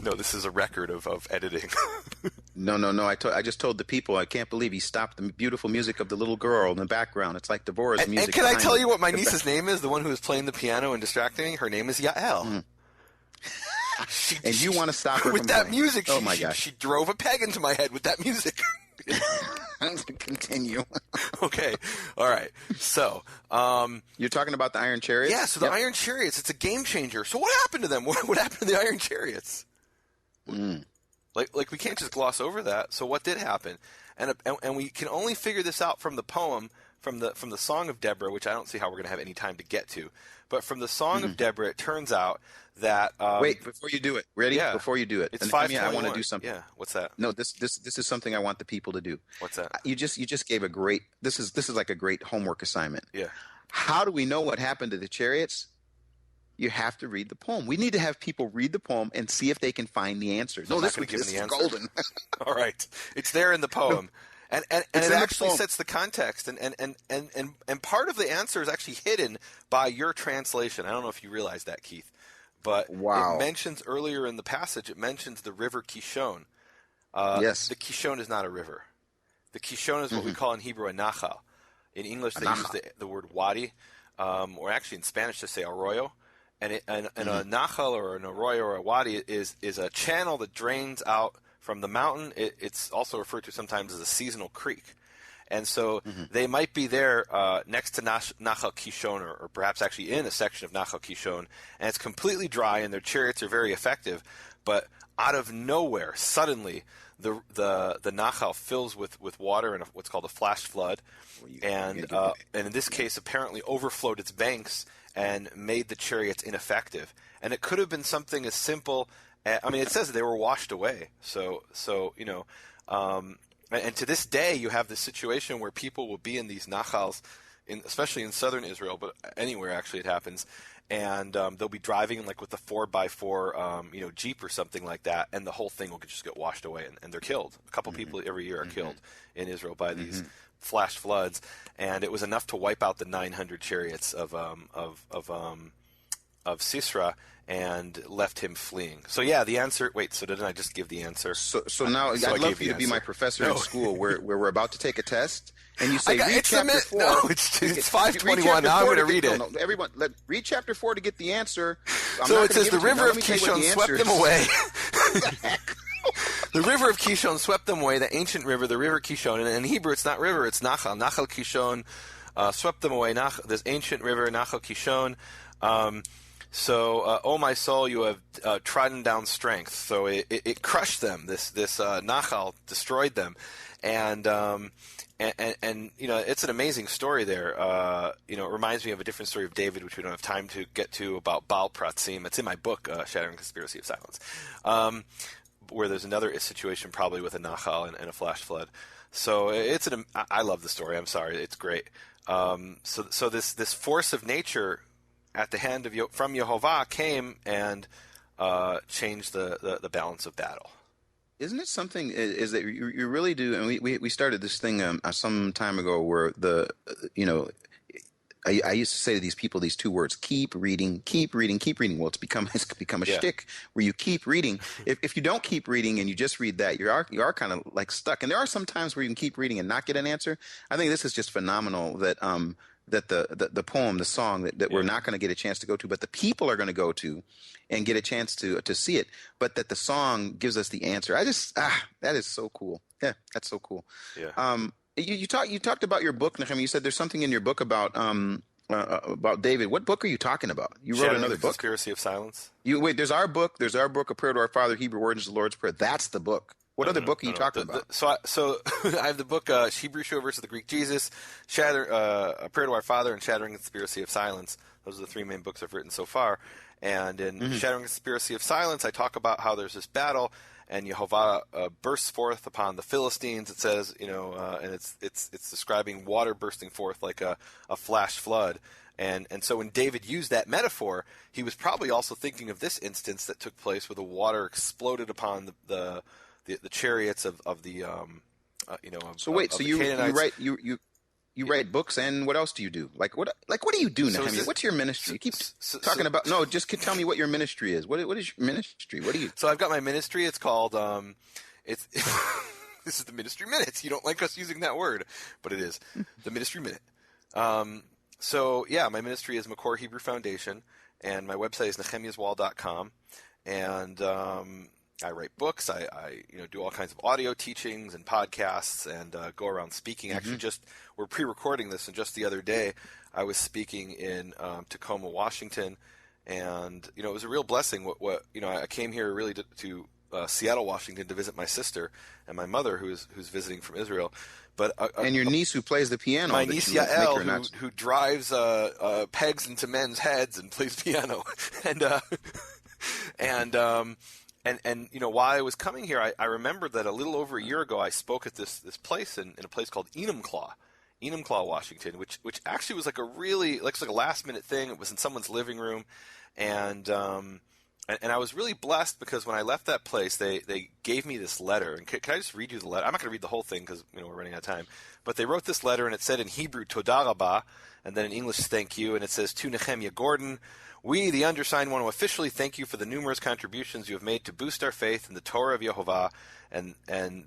No, this is a record of editing. No. I just told the people I can't believe he stopped the beautiful music of the little girl in the background. It's like Devorah's music. And can I tell you what my niece's name is? The one who was playing the piano and distracting me? Her name is Yael. And you want to stop her with from that playing. music? Oh my gosh! She drove a peg into my head with that music. Continue. Okay, all right. So you're talking about the Iron Chariots? Yeah. So the Iron Chariots, it's a game changer. So what happened to them? What happened to the Iron Chariots? Like we can't just gloss over that. So what did happen? And we can only figure this out from the poem, from the Song of Deborah, which I don't see how we're going to have any time to get to. But from the Song of Deborah, it turns out that wait, before you do it, ready? Yeah, before you do it, it's 5:21. I want to do something. Yeah, what's that? No, this is something I want the people to do. What's that? You just gave a great. This is like a great homework assignment. Yeah. How do we know what happened to the chariots? You have to read the poem. We need to have people read the poem and see if they can find the answers. No, this is golden. All right, it's there in the poem. And it actually sets the context, and part of the answer is actually hidden by your translation. I don't know if you realize that, Keith, but it mentions earlier in the passage, it mentions the river Kishon. Yes. The Kishon is not a river. The Kishon is what we call in Hebrew a nachal. In English, they use the word wadi, or actually in Spanish to say arroyo. And a nachal or an arroyo or a wadi is a channel that drains out from the mountain. It's also referred to sometimes as a seasonal creek. And so they might be there next to Nachal Kishon, or perhaps actually in a section of Nachal Kishon, and it's completely dry, and their chariots are very effective. But out of nowhere, suddenly, the Nachal fills with water in what's called a flash flood, and in this case, apparently overflowed its banks and made the chariots ineffective. And it could have been something as simple. I mean, it says they were washed away. So and to this day, you have this situation where people will be in these nachals, especially in southern Israel, but anywhere actually it happens, and they'll be driving like with a 4x4 Jeep or something like that, and the whole thing will just get washed away, and they're killed. A couple people every year are killed in Israel by these flash floods, and it was enough to wipe out the 900 chariots of Sisera and left him fleeing. So yeah, the answer. Wait, so didn't I just give the answer? So now I'd love for you to be my professor in school, where we're about to take a test, and you say read chapter 4. No, it's 5:21. Now I'm going to read it. No, everyone, read chapter 4 to get the answer. So it says the river of Kishon swept them away. The river of Kishon swept them away. The ancient river, the river Kishon, and in Hebrew it's not river, it's Nachal. Nachal Kishon swept them away. This ancient river, Nachal Kishon. So, oh my soul, you have trodden down strength. So it crushed them. This Nachal destroyed them, and it's an amazing story there. It reminds me of a different story of David, which we don't have time to get to, about Baal Pratzim. It's in my book, Shattering Conspiracy of Silence, where there's another situation probably with a Nachal and a flash flood. So I love the story. I'm sorry, it's great. So this force of nature at the hand from Yehovah came and changed the balance of battle. Isn't it something? Is that you really do? And we started this thing some time ago where I used to say to these people these two words: keep reading, keep reading, keep reading. Well, it's become a Yeah. shtick where you keep reading. If you don't keep reading and you just read that, you are kind of like stuck. And there are some times where you can keep reading and not get an answer. I think this is just phenomenal that that the poem, the song that we're not going to get a chance to go to, but the people are going to go to and get a chance to see it, but that the song gives us the answer. That is so cool. Yeah, that's so cool. Yeah. You talked about your book, Nehemia. You said there's something in your book about David. What book are you talking about? You wrote Shattering another the book. Conspiracy of Silence. There's our book, A Prayer to Our Father, Hebrew Origins, the Lord's Prayer. That's the book. What other book are you talking about? So I have the book Hebrew Show versus the Greek Jesus, A Prayer to Our Father, and Shattering the Conspiracy of Silence. Those are the three main books I've written so far. And in Shattering the Conspiracy of Silence, I talk about how there's this battle, and Jehovah bursts forth upon the Philistines. It says, and it's describing water bursting forth like a flash flood. And so when David used that metaphor, he was probably also thinking of this instance that took place where the water exploded upon the chariots of the So wait, of so the you Canaanites. you write books, and what else do you do? What do you do, Nehemia? What's your ministry? You keep talking about just tell me what your ministry is. What is your ministry? What do you? So I've got my ministry. It's called it's this is the Ministry Minutes. You don't like us using that word, but it is the Ministry Minute. So yeah, my ministry is McCore Hebrew Foundation, and my website is nehemiaswall.com, and I write books. I do all kinds of audio teachings and podcasts, and go around speaking. Actually, we're pre-recording this, and just the other day, I was speaking in Tacoma, Washington, and it was a real blessing. I came here really to Seattle, Washington, to visit my sister and my mother, who's visiting from Israel. But and your niece who plays the piano. My niece Yael, who drives pegs into men's heads and plays piano, And while I was coming here, I remembered that a little over a year ago I spoke at this place in a place called Enumclaw, Washington, which actually was like a last minute thing. It was in someone's living room, and I was really blessed because when I left that place, they gave me this letter. And can I just read you the letter? I'm not going to read the whole thing because we're running out of time. But they wrote this letter, and it said in Hebrew Toda Rabah, and then in English Thank You, and it says to Nehemia Gordon. We, the undersigned, want to officially thank you for the numerous contributions you have made to boost our faith in the Torah of Yehovah and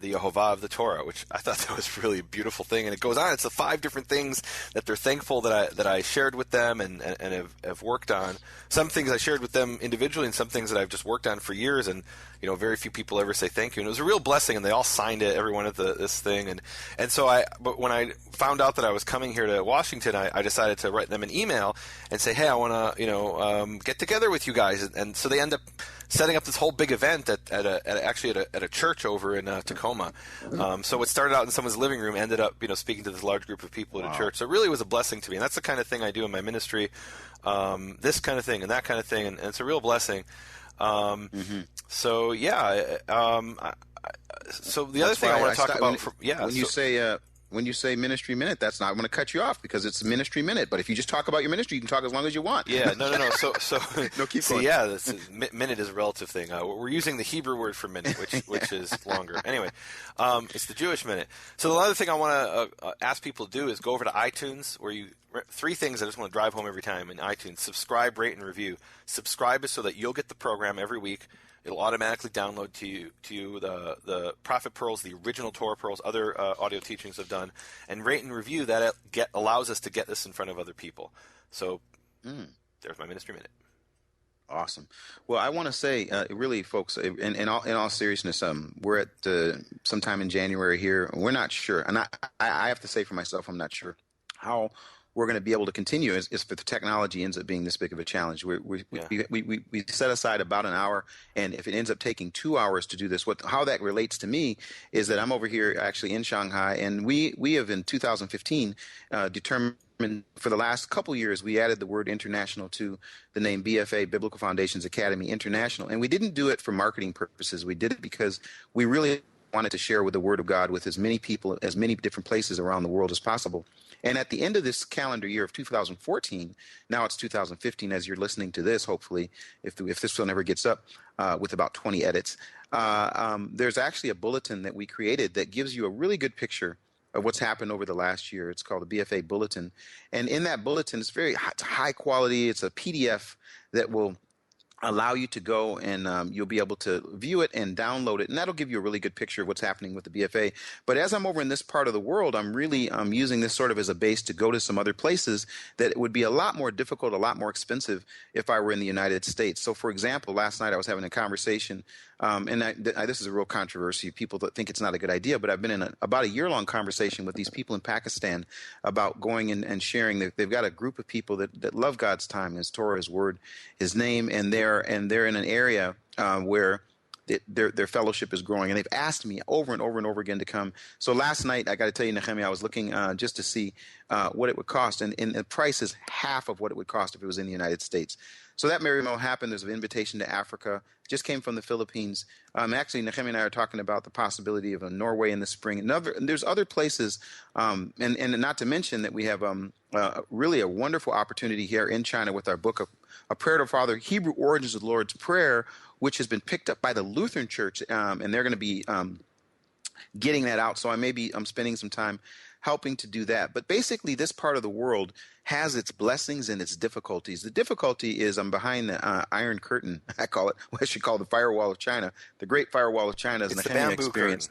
the Yehovah of the Torah, which I thought that was really a beautiful thing. And it goes on. It's the 5 different things that they're thankful that I shared with them and have worked on. Some things I shared with them individually, and some things that I've just worked on for years. And very few people ever say thank you. And it was a real blessing. And they all signed it, everyone at this thing. And so but when I found out that I was coming here to Washington, I decided to write them an email and say, hey, I want to get together with you guys. And so they end up setting up this whole big event at a church over in Tacoma. So what started out in someone's living room ended up speaking to this large group of people at a church. So it really was a blessing to me, and that's the kind of thing I do in my ministry. This kind of thing and that kind of thing, and it's a real blessing. So yeah. So the other thing I want to talk about when you say Ministry Minute, that's not going to cut you off because it's Ministry Minute. But if you just talk about your ministry, you can talk as long as you want. Yeah, no. So no, keep going. Yeah, minute is a relative thing. We're using the Hebrew word for minute, which is longer. Anyway, it's the Jewish minute. So the other thing I want to ask people to do is go over to iTunes, where 3 things I just want to drive home every time in iTunes: subscribe, rate, and review. Subscribe is so that you'll get the program every week. It'll automatically download to you the Prophet Pearls, the original Torah Pearls, other audio teachings I've done, and rate and review. That allows us to get this in front of other people. So there's my Ministry Minute. Awesome. Well, I want to say, really, folks, in all seriousness, we're at sometime in January here. We're not sure, and I have to say for myself, I'm not sure how we're going to be able to continue if the technology ends up being this big of a challenge. We set aside about an hour, and if it ends up taking 2 hours to do this, how that relates to me is that I'm over here actually in Shanghai, and we have in 2015 determined for the last couple years we added the word international to the name BFA, Biblical Foundations Academy International, and we didn't do it for marketing purposes. We did it because we really wanted to share with the Word of God with as many people, as many different places around the world as possible. And at the end of this calendar year of 2014, now it's 2015 as you're listening to this, hopefully, if this one ever gets up with about 20 edits, there's actually a bulletin that we created that gives you a really good picture of what's happened over the last year. It's called the BFA Bulletin. And in that bulletin, it's very high quality. It's a PDF that will allow you to go and you'll be able to view it and download it. And that'll give you a really good picture of what's happening with the BFA. But as I'm over in this part of the world, I'm really using this sort of as a base to go to some other places that it would be a lot more difficult, a lot more expensive if I were in the United States. So, for example, last night I was having a conversation, and this is a real controversy. People that think it's not a good idea, but I've been in about a year-long conversation with these people in Pakistan about going and sharing. They've got a group of people that love God's time, His Torah, His Word, His name, and they're in an area where their fellowship is growing, and they've asked me over and over and over again to come. So last night, I got to tell you, Nehemia, I was looking just to see what it would cost, and the price is half of what it would cost if it was in the United States. So that very well happened. There's an invitation to Africa. Just came from the Philippines. Actually, Nehemia and I are talking about the possibility of a Norway in the spring. And there's other places, and not to mention that we have really a wonderful opportunity here in China with our book, A Prayer to Father, Hebrew Origins of the Lord's Prayer, which has been picked up by the Lutheran Church, and they're going to be getting that out. So I'm spending some time helping to do that. But basically, this part of the world has its blessings and its difficulties. The difficulty is I'm behind the Iron Curtain, I call it, what I should call the Firewall of China. The Great Firewall of China is an Nehemia experience.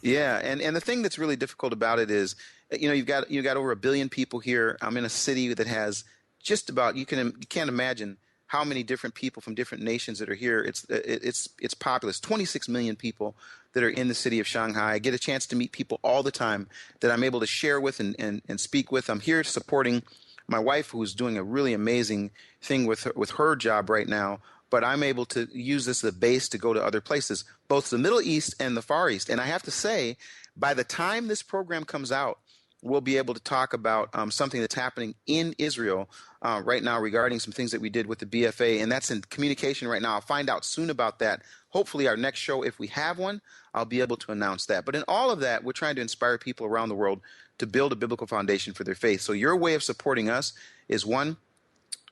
Yeah, and the thing that's really difficult about it is, you've got over 1 billion people here. I'm in a city that has just about, you can't imagine how many different people from different nations that are here. It's populous. 26 million people that are in the city of Shanghai. I get a chance to meet people all the time that I'm able to share with and speak with. I'm here supporting my wife, who's doing a really amazing thing with her job right now. But I'm able to use this as a base to go to other places, both the Middle East and the Far East. And I have to say, by the time this program comes out, we'll be able to talk about something that's happening in Israel right now regarding some things that we did with the BFA, and that's in communication right now. I'll find out soon about that. Hopefully our next show, if we have one, I'll be able to announce that. But in all of that, we're trying to inspire people around the world to build a biblical foundation for their faith. So your way of supporting us is, one,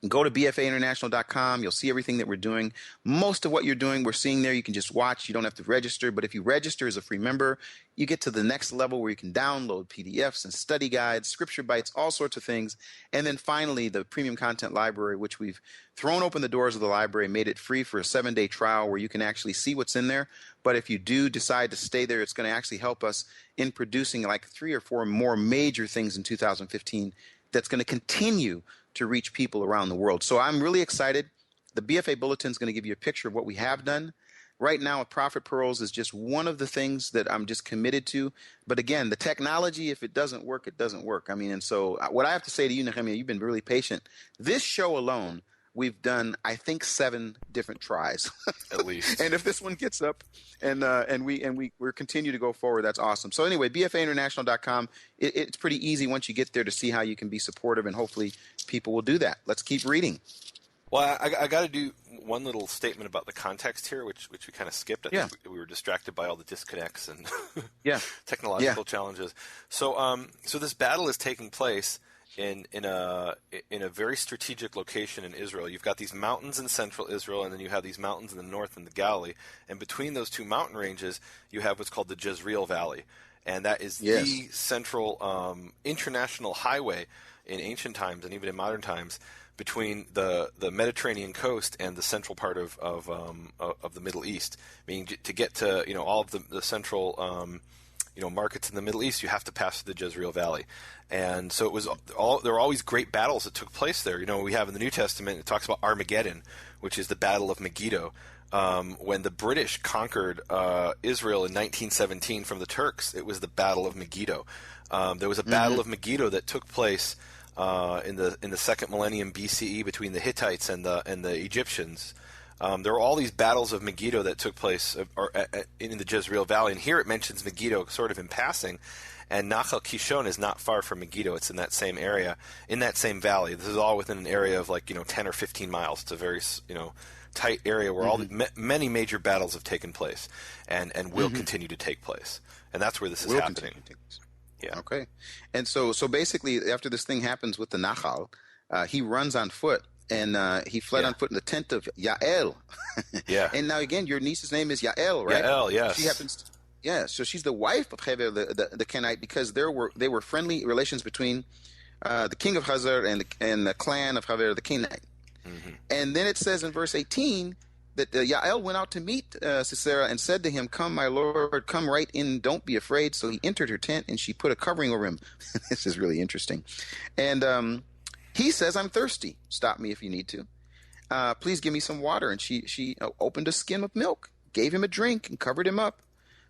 go to bfainternational.com. You'll see everything that we're doing. Most of what you're doing, we're seeing there. You can just watch. You don't have to register. But if you register as a free member, you get to the next level where you can download PDFs and study guides, scripture bites, all sorts of things. And then finally, the premium content library, which we've thrown open the doors of the library, made it free for a 7-day trial where you can actually see what's in there. But if you do decide to stay there, it's going to actually help us in producing like 3 or 4 more major things in 2015 that's going to continue to reach people around the world. So I'm really excited. The BFA Bulletin is going to give you a picture of what we have done. Right now, Prophet Pearls is just one of the things that I'm just committed to. But again, the technology, if it doesn't work, it doesn't work. I mean, and so what I have to say to you, Nehemia, you've been really patient. This show alone, we've done, I think, 7 different tries. At least. And if this one gets up and we're continue to go forward, that's awesome. So anyway, bfainternational.com, it's pretty easy once you get there to see how you can be supportive, and hopefully people will do that. Let's keep reading. Well, I got to do one little statement about the context here, which we kind of skipped. I think we were distracted by all the disconnects and technological challenges. So this battle is taking place in a very strategic location in Israel. You've got these mountains in central Israel, and then you have these mountains in the north in the Galilee. And between those two mountain ranges, you have what's called the Jezreel Valley. And that is the central international highway in ancient times and even in modern times between the Mediterranean coast and the central part of the Middle East. Meaning to get to all of the central markets in the Middle East, you have to pass through the Jezreel Valley. And so there were always great battles that took place there. We have in the New Testament, it talks about Armageddon, which is the Battle of Megiddo. When the British conquered Israel in 1917 from the Turks, it was the Battle of Megiddo. There was a Battle of Megiddo that took place in the second millennium BCE between the Hittites and the Egyptians. There were all these battles of Megiddo that took place in the Jezreel Valley, and here it mentions Megiddo sort of in passing. And Nachal Kishon is not far from Megiddo. It's in that same area, in that same valley. This is all within an area of 10 or 15 miles. It's a very tight area where all many major battles have taken place and will continue to take place. And that's where this is happening. Yeah. Okay. And so basically, after this thing happens with the Nachal, he runs on foot. And he fled on foot in the tent of Yael. Yeah. And now again, your niece's name is Yael, right? Yael, yes. She happens Yeah, so she's the wife of Heber the Kenite, because they were friendly relations between the king of Hazar and the clan of Heber the Kenite. Mm-hmm. And then it says in verse 18 that Yael went out to meet Sisera and said to him, "Come, my lord, come right in. Don't be afraid." So he entered her tent, and she put a covering over him. This is really interesting. And he says, "I'm thirsty. Stop me if you need to. Please give me some water." And she opened a skin of milk, gave him a drink, and covered him up.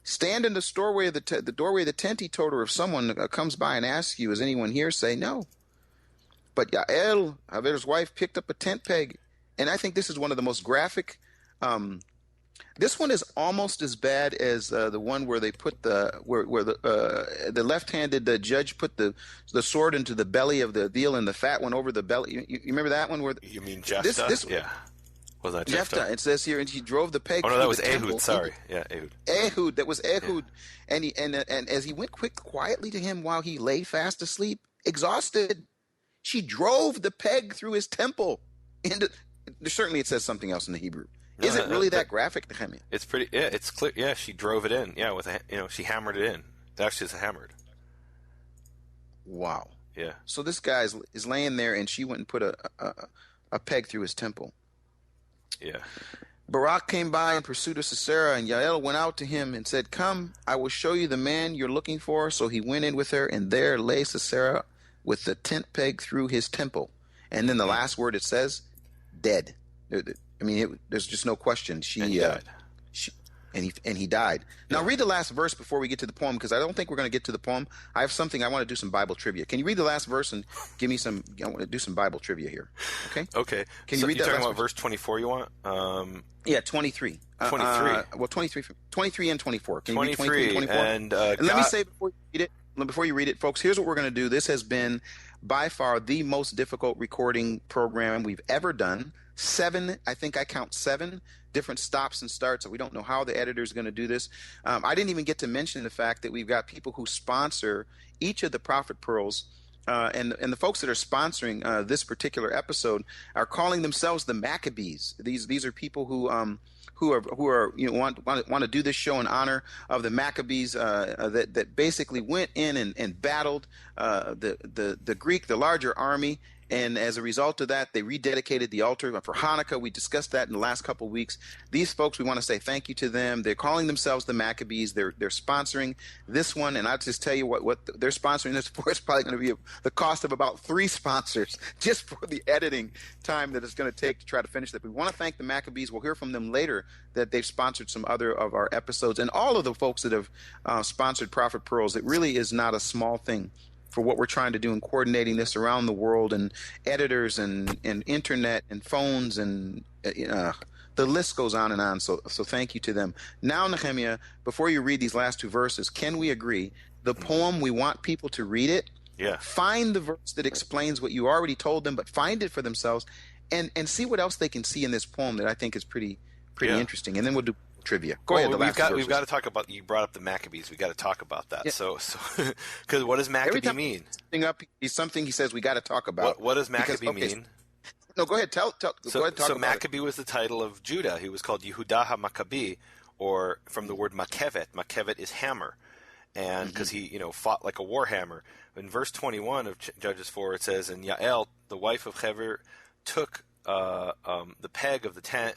"Stand in the doorway of the doorway of the tent," he told her. "If someone comes by and asks you, 'Is anyone here?' say no." But Yael, Haver's wife, picked up a tent peg, and I think this is one of the most graphic. This one is almost as bad as the one where they put where the left-handed judge put the sword into the belly of the veal and the fat one over the belly. You remember that one? You mean Jephthah? Yeah. Was that Jephthah? It says here, and he drove the peg. Oh no, through that was the Ehud. temple. Sorry, yeah, Ehud. Ehud, that was Ehud, yeah. And as he went quietly to him while he lay fast asleep, exhausted, she drove the peg through his temple. Certainly, it says something else in the Hebrew. Is it really that graphic, Nehemia? It's pretty. Yeah, it's clear. Yeah, she drove it in. Yeah, she hammered it in. It actually is hammered. Wow. Yeah. So this guy is laying there, and she went and put a peg through his temple. Yeah. Barak came by in pursuit of Sisera, and Yael went out to him and said, "Come, I will show you the man you're looking for." So he went in with her, and there lay Sisera with the tent peg through his temple. And then the last word it says, dead. I mean, there's just no question. And he died. He died. Now read the last verse before we get to the poem, because I don't think we're going to get to the poem. I have something. I want to do some Bible trivia. Can you read the last verse and give me some? I want to do some Bible trivia here. Okay. Okay. Can you read that? You're talking about verse 24. You want? Yeah, 23. 23. 23 and 24. Can you read 23 and 24? And let me say before you read it, folks, here's what we're going to do. This has been by far the most difficult recording program we've ever done. I think I count 7 different stops and starts. So we don't know how the editor is going to do this. I didn't even get to mention the fact that we've got people who sponsor each of the Prophet Pearls. And the folks that are sponsoring this particular episode are calling themselves the Maccabees. These are people who are want to do this show in honor of the Maccabees that basically went in and battled the Greek, the larger army. And as a result of that, they rededicated the altar for Hanukkah. We discussed that in the last couple of weeks. These folks, we want to say thank you to them. They're calling themselves the Maccabees. They're sponsoring this one, and I'll just tell you what they're sponsoring this for. It's probably going to be the cost of about 3 sponsors just for the editing time that it's going to take to try to finish that. We want to thank the Maccabees. We'll hear from them later that they've sponsored some other of our episodes, and all of the folks that have sponsored Prophet Pearls. It really is not a small thing for what we're trying to do in coordinating this around the world, and editors and internet and phones and the list goes on and on. So thank you to them. Now, Nehemia, before you read these last 2 verses, can we agree the poem, we want people to read it? Yeah. Find the verse that explains what you already told them, but find it for themselves and see what else they can see in this poem that I think is pretty interesting. And then we'll do trivia. Go ahead. We've got to talk about. You brought up the Maccabees. We got to talk about that. Yeah. So because what does Maccabee mean? He's something he says we got to talk about. What does Maccabee mean? No, go ahead. Go ahead. Talk so about Maccabee was the title of Judah. He was called Yehudah HaMaccabee, or from the word makevet. Makevet is hammer, and because he fought like a war hammer. In verse 21 of Judges 4, it says, "And Yael, the wife of Heber, took the peg of the tent,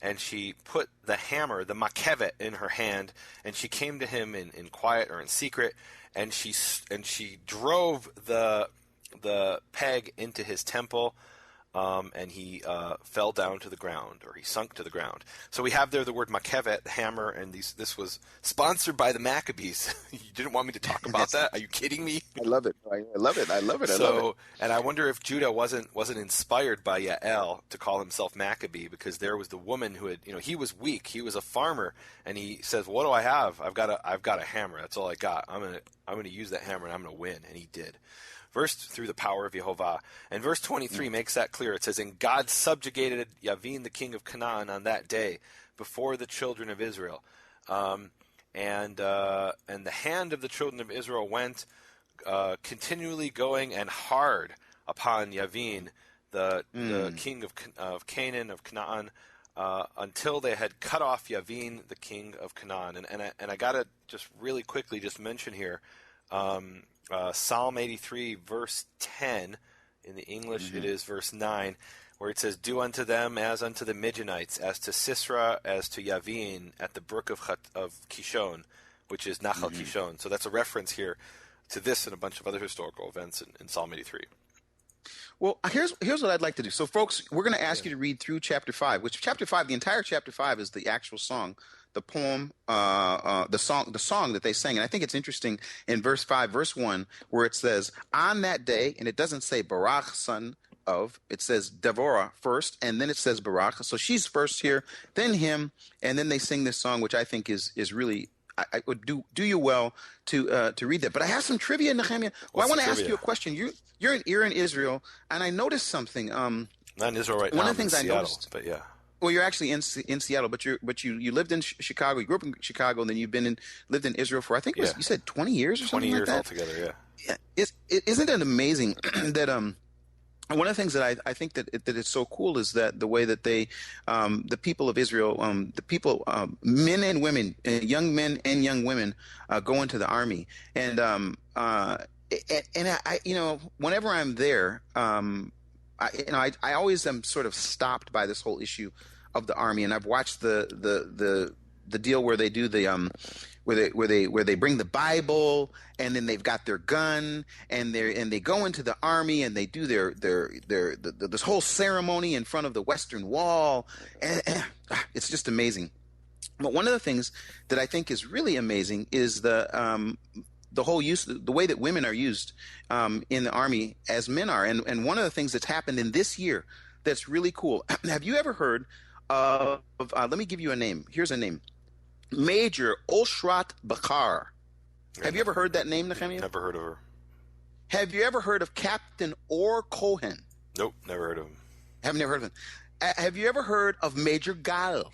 and she put the hammer, the makevet, in her hand, and she came to him in quiet or in secret, and she drove the peg into his temple, and he fell down to the ground, or he sunk to the ground." So we have there the word makevet, hammer, and this was sponsored by the Maccabees. You didn't want me to talk about that? Are you kidding me? I love it. I love it. And I wonder if Judah wasn't inspired by Yael to call himself Maccabee, because there was the woman who had, he was weak. He was a farmer, and he says, "What do I have? I've got a hammer. That's all I got. I'm gonna use that hammer, and I'm gonna win." And he did. Through the power of Yehovah. And verse 23 makes that clear. It says, "And God subjugated Yavin, the king of Canaan, on that day before the children of Israel. And the hand of the children of Israel went continually going and hard upon Yavin, the king of Canaan, of Canaan, until they had cut off Yavin, the king of Canaan. And I got to just really quickly just mention here Psalm 83, verse 10. In the English, it is verse 9, where it says, "Do unto them as unto the Midianites, as to Sisera, as to Yavin, at the brook of Kishon," which is Nachal Kishon. So that's a reference here to this and a bunch of other historical events in Psalm 83. Well, here's what I'd like to do. So, folks, we're going to ask you to read through chapter 5, which chapter 5, the entire chapter 5 is the actual song, the poem, the song that they sang. And I think it's interesting in verse 5, verse 1, where it says, "On that day," and it doesn't say Barak, son of, it says Devorah first, and then it says Barak. So she's first here, then him, and then they sing this song, which I think is really, I would do you well to read that. But I have some trivia, Nehemia. Well, I want to ask you a question. You're in Israel, and I noticed something. Not in Israel right now. One of the things I noticed, but yeah. Well, you're actually in Seattle, but you lived in Chicago. You grew up in Chicago, and then you've lived in Israel for, I think you said 20 years or something like that. 20 years altogether. Yeah. Isn't it amazing that one of the things that I think that it's so cool is that the way that they, the people of Israel, the people, men and women, young men and young women, go into the army, and I whenever I'm there, I always am sort of stopped by this whole issue of the army, and I've watched the deal where they do the where they bring the Bible, and then they've got their gun, and they go into the army, and they do this whole ceremony in front of the Western Wall, and it's just amazing. But one of the things that I think is really amazing is the whole use, the way that women are used in the army as men are, and one of the things that's happened in this year that's really cool. Have you ever heard of? Let me give you a name. Here's a name. Major Oshrat Bakar. Have you ever heard that name, Nehemia? Never heard of her. Have you ever heard of Captain Or Cohen? Nope, never heard of him. Have never heard of him. Have you ever heard of Major Gal?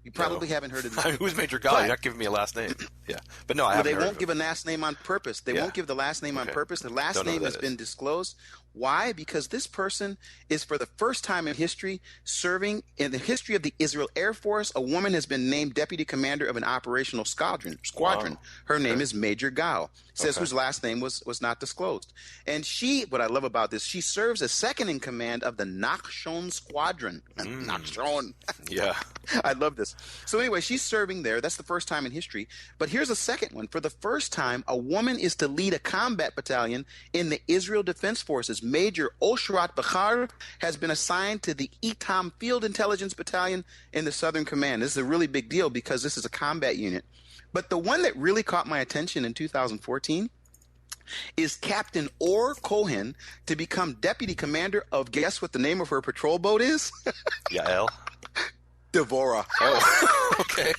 You probably haven't heard of him. Who's Major Gal? You're not giving me a last name. Yeah, but no, I haven't. They heard won't of give a last name on purpose. They won't give the last name on purpose. The last name has been disclosed. Why? Because this person is, for the first time in history, serving in the history of the Israel Air Force. A woman has been named deputy commander of an operational squadron. Wow. Her name is Major Gal. Says whose last name was not disclosed. And she, what I love about this, she serves as second in command of the Nachshon Squadron. Nachshon. Yeah. I love this. So anyway, she's serving there. That's the first time in history. But here's a second one. For the first time, a woman is to lead a combat battalion in the Israel Defense Forces. Major Oshrat Bakar has been assigned to the Etam Field Intelligence Battalion in the Southern Command. This is a really big deal because this is a combat unit. But the one that really caught my attention in 2014 is Captain Or Cohen to become deputy commander of, guess what the name of her patrol boat is? Yael. Devorah. Oh, okay.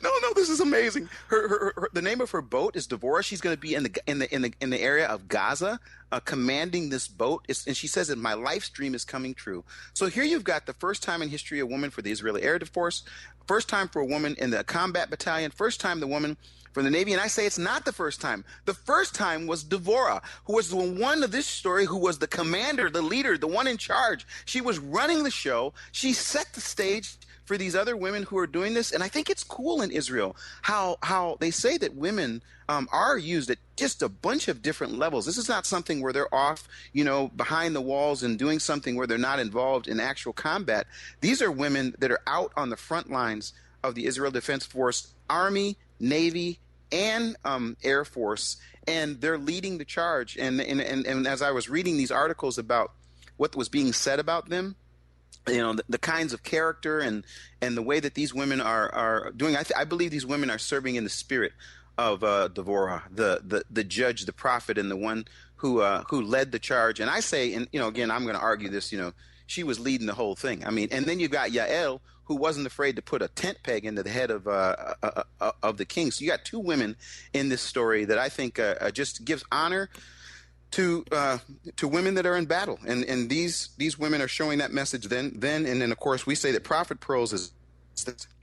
No, this is amazing. Her the name of her boat is Devorah. She's going to be in the area of Gaza, commanding this boat. And she says that my life dream is coming true. So here you've got the first time in history a woman for the Israeli Air Force, first time for a woman in the combat battalion, first time the woman from the Navy. And I say it's not the first time. The first time was Devorah, who was the one of this story who was the commander, the leader, the one in charge. She was running the show. She set the stage for these other women who are doing this. And I think it's cool in Israel how they say that women are used at just a bunch of different levels. This is not something where they're off, behind the walls and doing something where they're not involved in actual combat. These are women that are out on the front lines of the Israel Defense Force, Army, Navy, and Air Force, and they're leading the charge. And as I was reading these articles about what was being said about them, the kinds of character and the way that these women are doing, I believe these women are serving in the spirit of Devorah, the judge, the prophet, and the one who led the charge. And I say, and again, I'm going to argue this, she was leading the whole thing. I mean, and then you got Yael, who wasn't afraid to put a tent peg into the head of the king. So you got two women in this story that I think just gives honor to women that are in battle, and these women are showing that message then, and then of course we say that Prophet Pearls is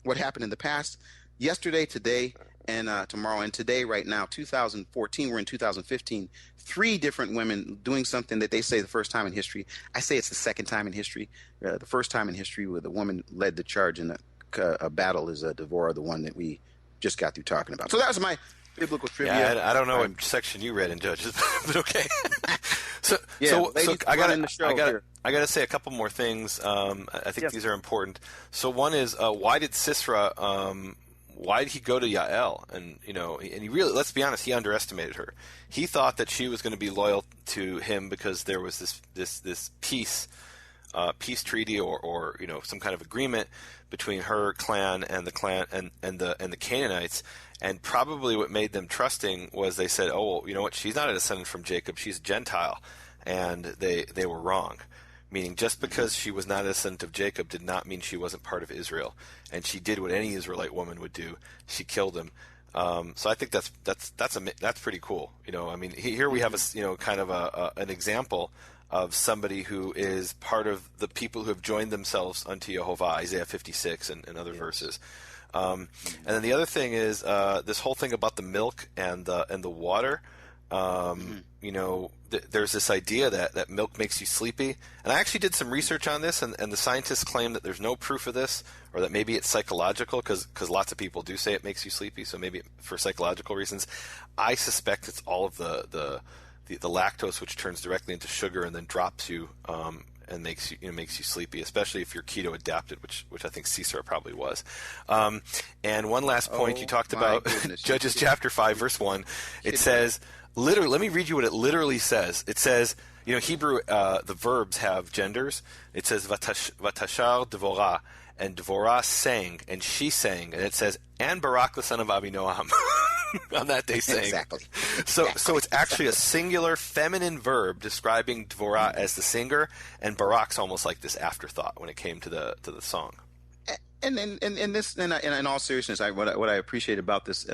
what happened in the past, yesterday, today, and tomorrow, and today, right now, 2014, we're in 2015, 3 different women doing something that they say the first time in history. I say it's the second time in history. The first time in history where the woman led the charge in a battle is Devorah, the one that we just got through talking about. So that was my biblical trivia. Yeah, I don't know what section you read in Judges, but okay. So I gotta say a couple more things. I think these are important. So one is why did Sisera? Why did he go to Yael? And he really, let's be honest, he underestimated her. He thought that she was going to be loyal to him because there was this peace treaty or some kind of agreement between her clan and the clan and the Canaanites. And probably what made them trusting was they said, oh, well, you know what? She's not a descendant from Jacob. She's a Gentile. And they were wrong. Meaning just because she was not a descendant of Jacob did not mean she wasn't part of Israel. And she did what any Israelite woman would do. She killed him. So I think that's pretty cool. Here we have an example of somebody who is part of the people who have joined themselves unto Jehovah, Isaiah 56 and other verses. And then the other thing is this whole thing about the milk and the water. There's this idea that milk makes you sleepy. And I actually did some research on this, and the scientists claim that there's no proof of this, or that maybe it's psychological, because lots of people do say it makes you sleepy, so maybe for psychological reasons. I suspect it's all of the lactose, which turns directly into sugar and then drops you and makes you sleepy, especially if you're keto adapted, which I think Sisera probably was. And one last point, you talked about Judges chapter 5, verse 1. It says, literally, let me read you what it literally says. It says, Hebrew, the verbs have genders. It says, Vatashar Devorah, and Devorah sang, and she sang, and it says, and Barak the son of Abinoam on that day sang. Exactly. So it's actually a singular feminine verb describing Devorah as the singer, and Barak's almost like this afterthought when it came to the song. And in all seriousness, what I appreciate about this,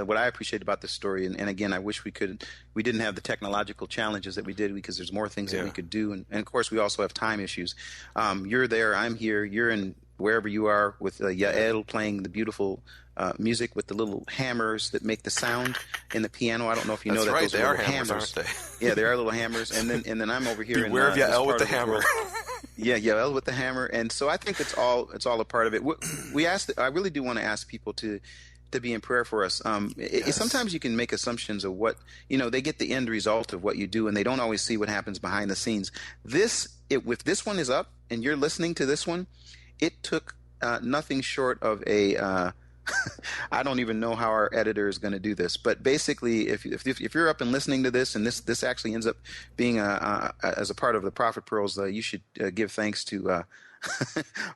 story, and again, I wish we didn't have the technological challenges that we did, because there's more things that we could do, and of course we also have time issues. You're there, I'm here, you're in wherever you are with Yael playing the beautiful music with the little hammers that make the sound in the piano. I don't know if you know that. Right, those they are are hammers, hammers, aren't they? Yeah, they are little hammers. And then I'm over here. Beware of Yael with the hammer. Yeah, Yael with the hammer. And so I think it's all a part of it. I really do want to ask people to be in prayer for us. Sometimes you can make assumptions of what, they get the end result of what you do, and they don't always see what happens behind the scenes. If this one is up and you're listening to this one, it took nothing short of a I don't even know how our editor is going to do this, but basically, if you're up and listening to this, and this actually ends up being as a part of the Prophet Pearls, you should give thanks to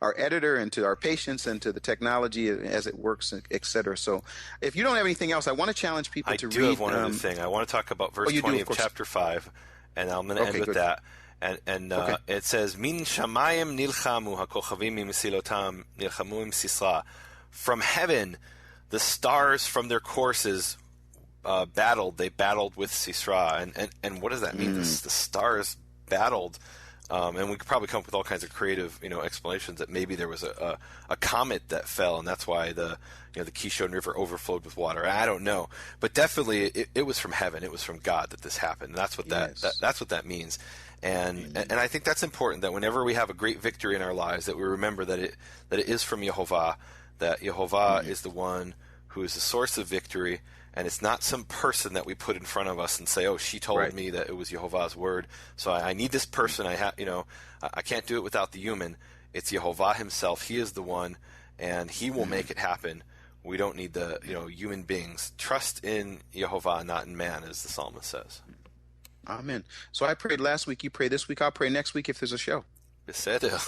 our editor and to our patience and to the technology as it works, etc. So, if you don't have anything else, I want to challenge people to read. I do have one other thing. I want to talk about verse 20 of chapter 5, and I'm going to end with that. And it says, Min shamayim nilchamu hakochavim misilotam nilchamu im Sisra. From heaven, the stars from their courses battled. They battled with Sisera. And what does that mean? The stars battled. And we could probably come up with all kinds of creative, explanations that maybe there was a comet that fell, and that's why the Kishon River overflowed with water. I don't know, but definitely it was from heaven. It was from God that this happened. And that's what that's what that means. And I think that's important, that whenever we have a great victory in our lives, that we remember that it is from Yehovah, that Yehovah is the one who is the source of victory, and it's not some person that we put in front of us and say, oh, she told me that it was Yehovah's word, so I need this person. I can't do it without the human. It's Yehovah himself. He is the one, and he will make it happen. We don't need the human beings. Trust in Yehovah, not in man, as the psalmist says. Amen. So I prayed last week. You pray this week. I'll pray next week if there's a show. Beseder.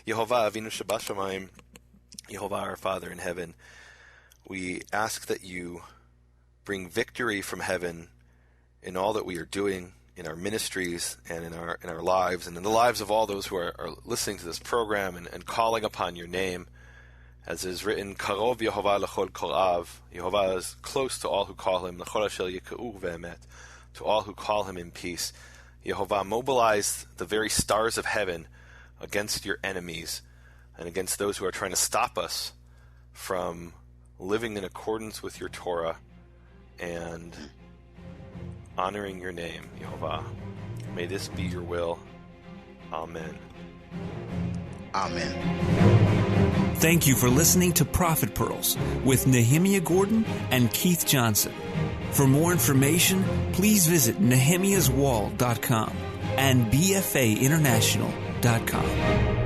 Yehovah Avinu Shabashamayim, Yehovah our Father in heaven, we ask that you bring victory from heaven in all that we are doing, in our ministries and in our lives, and in the lives of all those who are listening to this program and calling upon your name. As is written, Karov Yehovah lechol korav. Yehovah is close to all who call him, lechol asher yika'u ve'emet, to all who call him in peace. Yehovah, mobilize the very stars of heaven against your enemies and against those who are trying to stop us from living in accordance with your Torah and honoring your name, Yehovah. May this be your will. Amen. Amen. Thank you for listening to Prophet Pearls with Nehemia Gordon and Keith Johnson. For more information, please visit nehemiaswall.com and bfainternational.com.